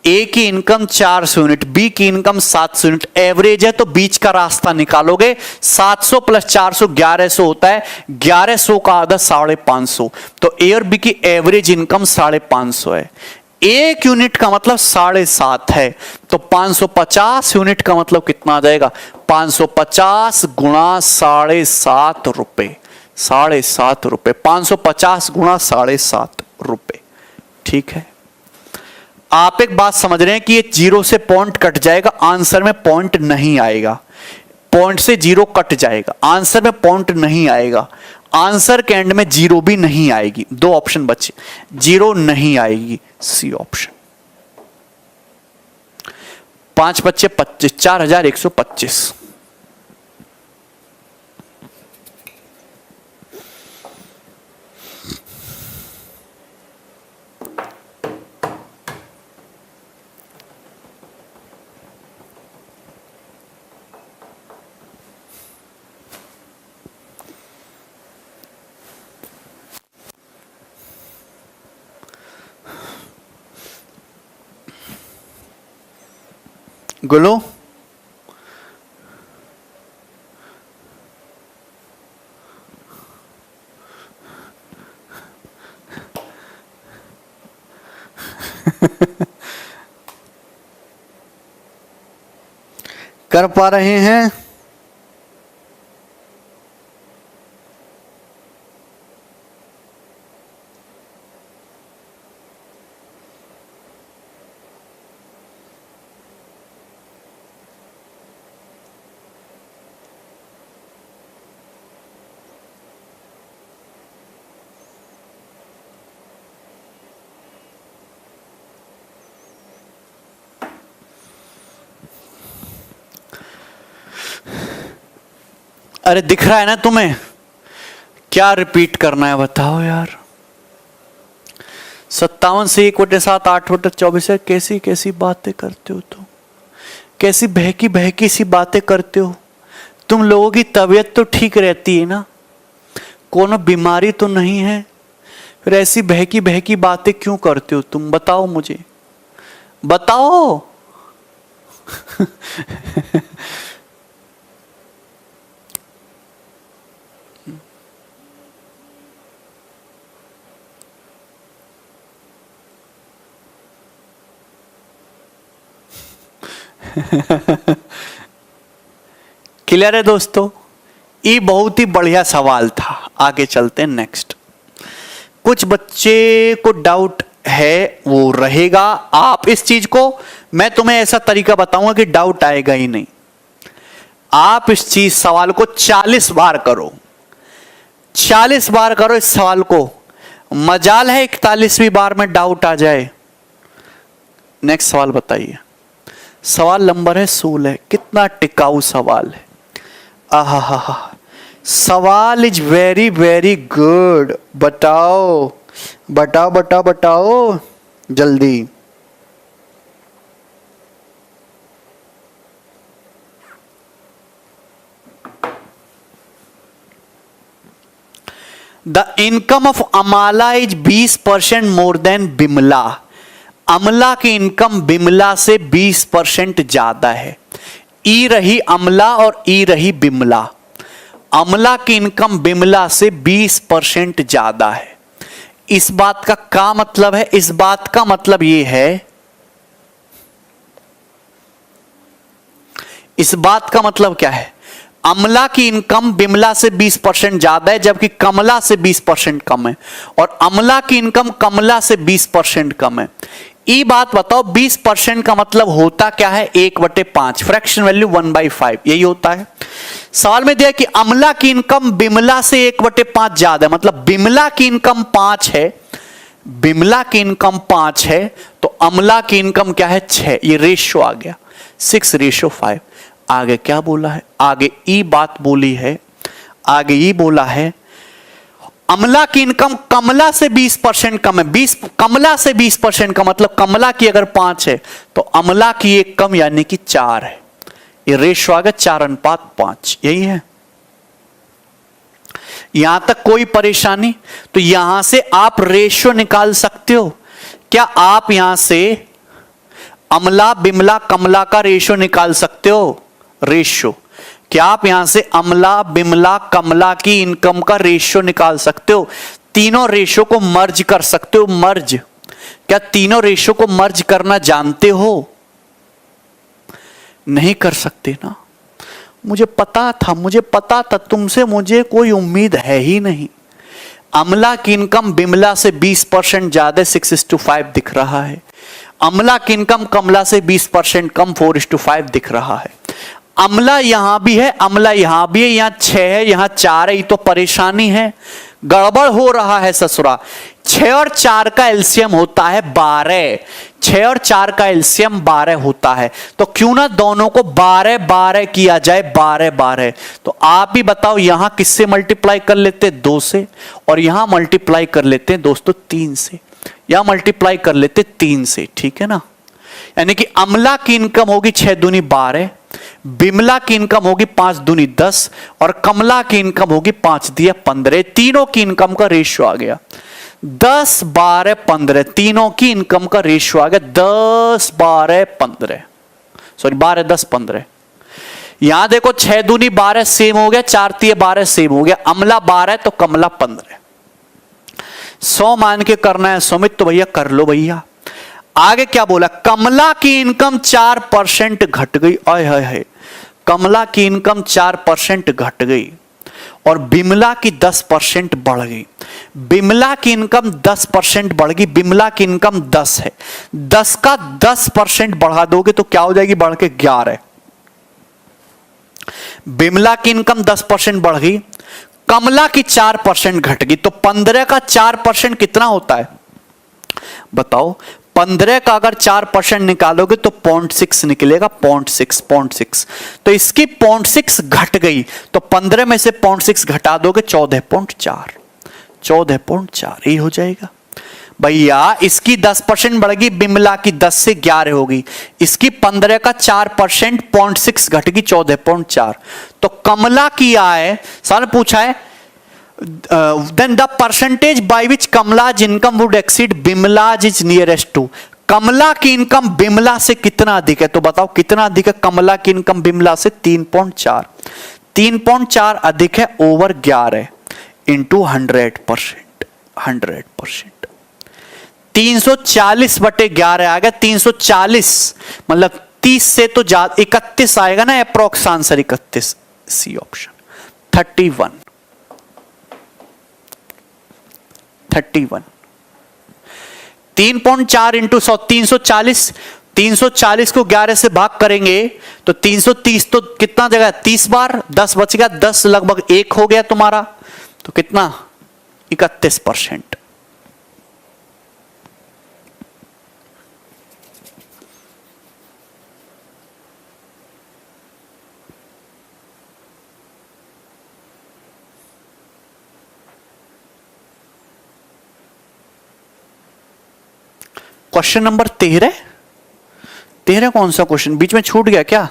ए की इनकम 400 यूनिट, बी की इनकम 700 यूनिट, एवरेज है तो बीच का रास्ता निकालोगे। 700 प्लस 400 1100 होता है, 1100 का आधा 550, तो ए और बी की एवरेज इनकम 550 है। एक यूनिट का मतलब 7.5 है, तो 550 यूनिट का मतलब कितना आ जाएगा? 550 गुणा 7.5 रुपए, 7.5 रुपए, 550 गुणा 7.5 रुपए। ठीक है। आप एक बात समझ रहे हैं कि ये जीरो से पॉइंट कट जाएगा, आंसर में पॉइंट नहीं आएगा। पॉइंट से जीरो कट जाएगा, आंसर में पॉइंट नहीं आएगा, आंसर के एंड में जीरो भी नहीं आएगी। दो ऑप्शन बचे, जीरो नहीं आएगी, सी ऑप्शन। 5 बच्चे 25, 4125। गुलो कर पा रहे हैं? अरे दिख रहा है ना तुम्हें, क्या रिपीट करना है बताओ यार। 57 से 1/7 8/24 है। कैसी कैसी बातें करते हो तुम, कैसी बहकी बहकी सी बातें करते हो। तुम लोगों की तबीयत तो ठीक रहती है ना, कोनो बीमारी तो नहीं है, फिर ऐसी बहकी बहकी बातें क्यों करते हो तुम, बताओ मुझे, बताओ। क्लियर है दोस्तों, ये बहुत ही बढ़िया सवाल था। आगे चलते हैं नेक्स्ट। कुछ बच्चे को डाउट है, वो रहेगा। आप इस चीज को, मैं तुम्हें ऐसा तरीका बताऊंगा कि डाउट आएगा ही नहीं। आप इस चीज सवाल को 40 बार करो, 40 बार करो इस सवाल को। मजाल है 41वीं बार में डाउट आ जाए। नेक्स्ट सवाल बताइए। सवाल नंबर है 16। कितना टिकाऊ सवाल है। आहा, सवाल इज वेरी वेरी गुड। बताओ बताओ बताओ बताओ जल्दी। The income of Amala is 20% more than Bimala. Amala की इनकम बिमला से 20% ज्यादा है। ई रही अमला और ई रही बिमला। अमला की इनकम बिमला से 20% ज्यादा है। इस बात का क्या मतलब है? इस बात का मतलब यह है, इस बात का मतलब क्या है? अमला की इनकम बिमला से 20% ज्यादा है, जबकि कमला से 20% कम है, और अमला की इनकम कमला से 20% कम है। ये बात बताओ, 20% का मतलब होता क्या है? 1/5, फ्रैक्शन वैल्यू 1/5, यही होता है। सवाल में दिया कि अमला की इनकम बिमला से 1/5 ज्यादा है, मतलब बिमला की इनकम 5 है, बिमला की इनकम 5 है, तो अमला की इनकम क्या है? 6। ये रेशियो आ गया 6:5। आगे क्या बोला है? आगे ई बात बोली है, आगे ये बोला है अमला की इनकम कमला से 20% कम है। कमला से 20% का मतलब कमला की अगर 5 है तो अमला की एक कम, यानी कि 4 है। ये रेशियो आ गया 4:5, यही है। यहां तक कोई परेशानी? तो यहां से आप रेशियो निकाल सकते हो। क्या आप यहां से अमला बिमला कमला का रेशियो निकाल सकते हो? रेशियो, क्या आप यहां से अमला बिमला कमला की इनकम का रेशियो निकाल सकते हो? तीनों रेशियो को मर्ज कर सकते हो? मर्ज, क्या तीनों रेशियो को मर्ज करना जानते हो? नहीं कर सकते ना। मुझे पता था तुमसे मुझे कोई उम्मीद है ही नहीं। अमला की इनकम बिमला से 20% ज्यादा 6:5 दिख रहा है। अमला की इनकम कमला से 20% कम 4:5 दिख रहा है। अमला यहां भी है, अमला यहां भी है, यहां 6 है, यहां 4 है। ये तो परेशानी है, गड़बड़ हो रहा है ससुरा। 6 और 4 का एलसीएम होता है 12। 6 और 4 का एलसीएम 12 होता है, तो क्यों ना दोनों को 12 किया जाए, 12। तो आप ही बताओ, यहां किससे मल्टीप्लाई कर लेते? 2 से, और यहां मल्टीप्लाई कर लेते हैं दोस्तों 3 से, यहां मल्टीप्लाई कर लेते 3 से, ठीक है ना। यानी कि अमला की इनकम होगी 6 दूनी 12, बिमला की इनकम होगी 5 दूनी 10, और कमला की इनकम होगी 5 दिया 15। तीनों की इनकम का रेशियो आ गया 10, 12, 15। तीनों की इनकम का रेशियो आ गया 10, 12, 15, सॉरी 12, 10, 15। यहां देखो 6 दूनी 12 सेम हो गया, 4 तिये 12 सेम हो गया। अमला 12 तो कमला 15। 100 मान के करना है सुमित, तो भैया कर लो भैया। आगे क्या बोला? कमला की इनकम 4% घट गई। आय हाय हाय, कमला की इनकम 4% घट गई और बिमला की 10% बढ़ गई। बिमला की इनकम 10% बढ़ गई। बिमला की इनकम 10 है, 10 का 10% बढ़ा दोगे तो क्या हो जाएगी? बढ़ के 11। बिमला की इनकम 10% बढ़ गई, कमला की 4% घट गई, तो 15 का 4% कितना होता है बताओ? 15 का अगर 4% निकालोगे तो 0.6 निकलेगा, 0.6। तो इसकी 0.6 घट गई, तो 15 में से 0.6 घटा दोगे 14.4 ये हो जाएगा भैया। इसकी 10% बढ़ गई, बिमला की 10 से 11 होगी, इसकी 15 का 4% 0.6 घट गई 14.4। तो कमला की आय सर पूछा है then the percentage by which Kamala's income would exceed Bimla's is nearest to। कमला की इनकम बिमला से कितना अधिक है, तो बताओ कितना अधिक है कमला की इनकम बिमला से? 3.4। 3.4 अधिक है ओवर 11 इंटू 100%। 100% 340 बटे 11 आ गया 340, मतलब 30 से तो ज्यादा 31 आएगा ना, approx answer 31, C option 31। 3.4 into 100 340। 340 को 11 से भाग करेंगे तो 330, तो कितना जगह 30 बार 10 बच गया, 10 लगभग 1 हो गया तुम्हारा, तो कितना 31%। क्वेश्चन नंबर 13 कौन सा क्वेश्चन बीच में छूट गया क्या?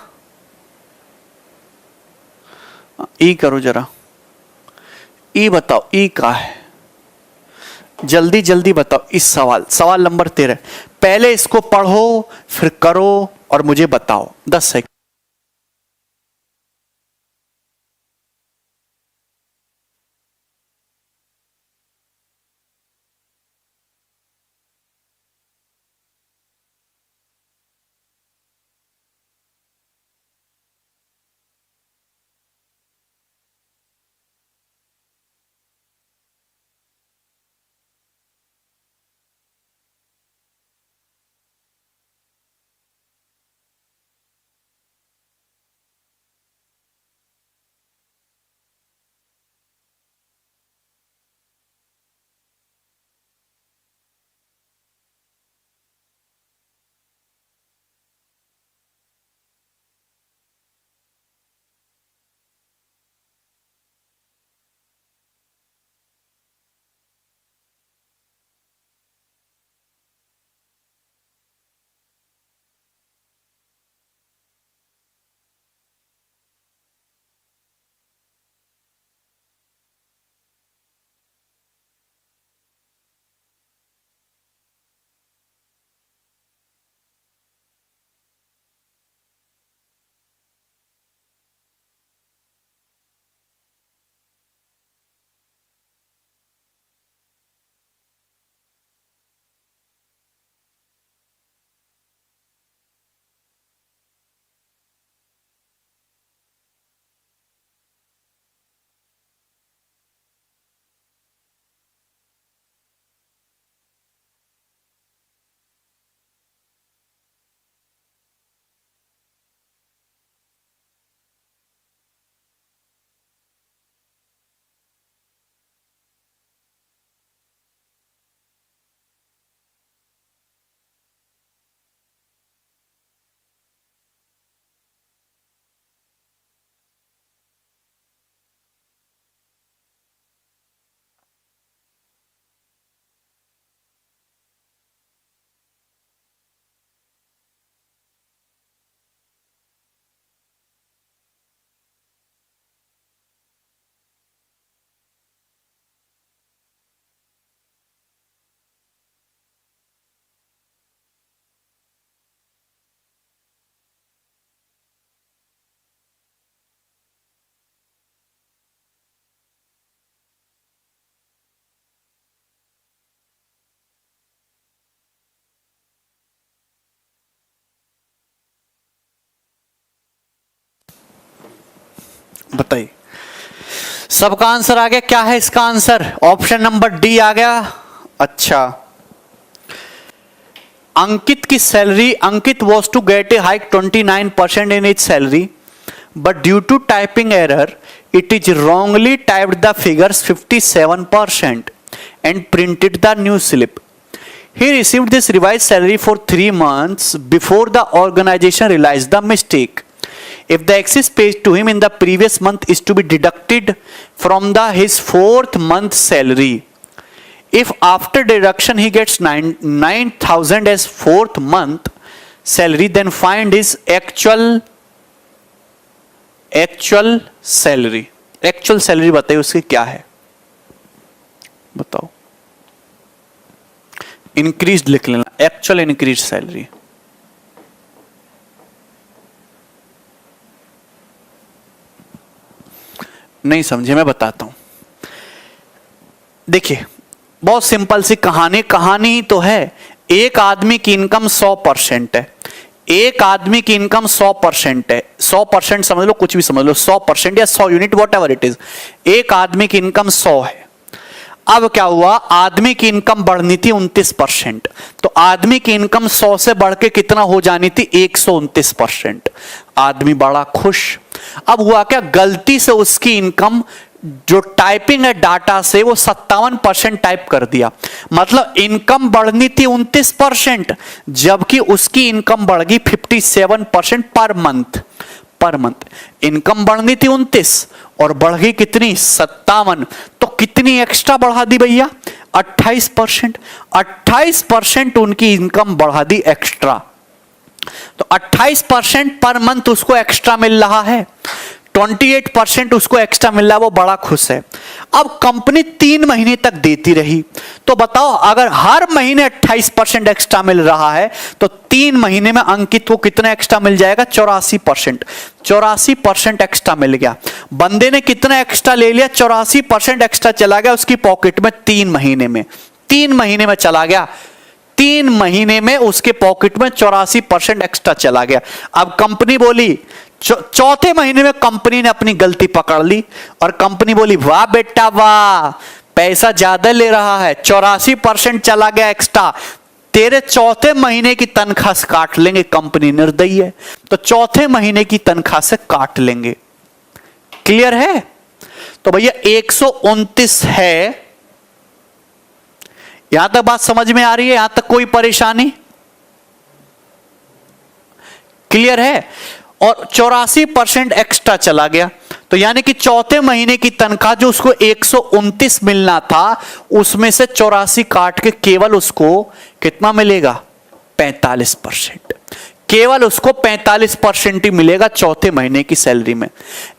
ई करो जरा, ई बताओ ई का है, जल्दी जल्दी बताओ इस सवाल नंबर 13। पहले इसको पढ़ो फिर करो और मुझे बताओ 10 सेकंड। बताइए सबका आंसर आ गया? क्या है इसका आंसर? ऑप्शन नंबर डी आ गया। अच्छा, अंकित की salary, Ankit was to get a hike 29% in is salary, but due to typing error it is wrongly typed the figures 57% and printed the new slip. He received this revised salary for 3 months before the organization realized the mistake. If the excess paid to him in the previous month is to be deducted from his 4th month salary, if after deduction he gets 9,000 as 4th month salary, then find his actual salary. Actual salary बताइए उसकी क्या है, बताओ. Increase लिख लेना, actual increase salary. नहीं समझे, मैं बताता हूं. देखिए बहुत सिंपल सी कहानी ही तो है. एक आदमी की इनकम 100% है. एक आदमी की इनकम 100% है. 100% समझ लो, कुछ भी समझ लो, 100% या 100 unit what ever it is. एक आदमी की इनकम 100 है. अब क्या हुआ, आदमी की इनकम बढ़नी थी 29%. तो आदमी की इनकम 100 से बढ़ के कितना हो जानी थी, 129%. आदमी बड़ा खुश. अब हुआ क्या, गलती से उसकी इनकम जो टाइपिंग है डाटा से वो 57% टाइप कर दिया. मतलब इनकम बढ़नी थी 29%, जबकि उसकी इनकम बढ़ गई 57% पर मंथ. इनकम बढ़नी थी 29 और बढ़ गई कितनी, 57. तो कितनी एक्स्ट्रा बढ़ा दी भैया, 28%. 28% उनकी इनकम बढ़ा दी एक्स्ट्रा. तो 28% पर मंथ उसको एक्स्ट्रा मिल रहा है. 28% उसको एक्स्ट्रा मिल रहा है, वो बड़ा खुश है. अब कंपनी 3 महीने तक देती रही. तो बताओ, अगर हर महीने 28% एक्स्ट्रा मिल रहा है तो 3 महीने में अंकित को कितना एक्स्ट्रा मिल जाएगा, 84%. 84% एक्स्ट्रा मिल गया. बंदे ने कितना एक्स्ट्रा ले लिया, 84% एक्स्ट्रा चला गया उसकी पॉकेट में 3 महीने में. 3 महीने में चला गया. 3 महीने में उसके पॉकेट में 84% एक्स्ट्रा चला गया. अब कंपनी बोली, चौथे महीने में कंपनी ने अपनी गलती पकड़ ली और कंपनी बोली, वाह बेटा वाह, पैसा ज्यादा ले रहा है, 84% चला गया एक्स्ट्रा, तेरे चौथे महीने की तनख्वाह से काट लेंगे. कंपनी निर्दयी है, तो चौथे महीने की तनख्वाह से काट लेंगे. क्लियर है? तो भैया 129 है. यहां तक बात समझ में आ रही है? यहां तक कोई परेशानी? क्लियर है? और 84% एक्स्ट्रा चला गया. तो यानी कि चौथे महीने की तनख्वाह जो उसको 129 मिलना था, उसमें से 84 काट के केवल उसको कितना मिलेगा, 45%. केवल उसको 45% ही मिलेगा चौथे महीने की सैलरी में.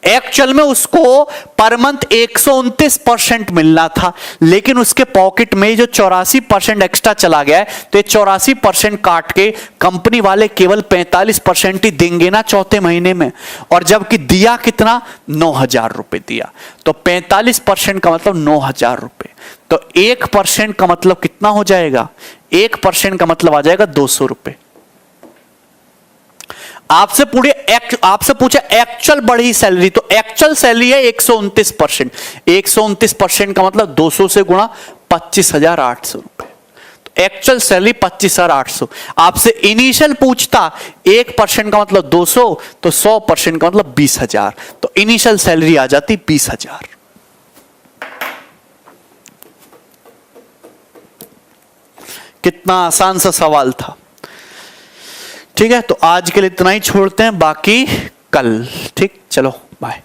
एक्चुअल में उसको पर मंथ 129% मिलना था, लेकिन उसके पॉकेट में जो 84% एक्स्ट्रा चला गया है, तो ये 84% काट के कंपनी वाले केवल 45% ही देंगे ना चौथे महीने में. और जबकि दिया कितना, 9,000 रुपए दिया. तो 45% का मतलब 9,000 रुपए. तो 1% का मतलब कितना हो जाएगा, 1% का मतलब आ जाएगा 200 रुपए. आपसे पूछा एक्चुअल बढ़ी सैलरी, तो एक्चुअल सैलरी है 129%. 129% का मतलब 200 से गुणा 25,800 रुपए. तो एक्चुअल सैलरी 25,800. आपसे इनिशियल पूछता 1% का मतलब 200, तो 100% का मतलब 20,000. तो इनिशियल सैलरी आ जाती 20,000. कितना आसान सा सवाल था. ठीक है, तो आज के लिए इतना ही छोड़ते हैं, बाकी कल. ठीक, चलो बाय.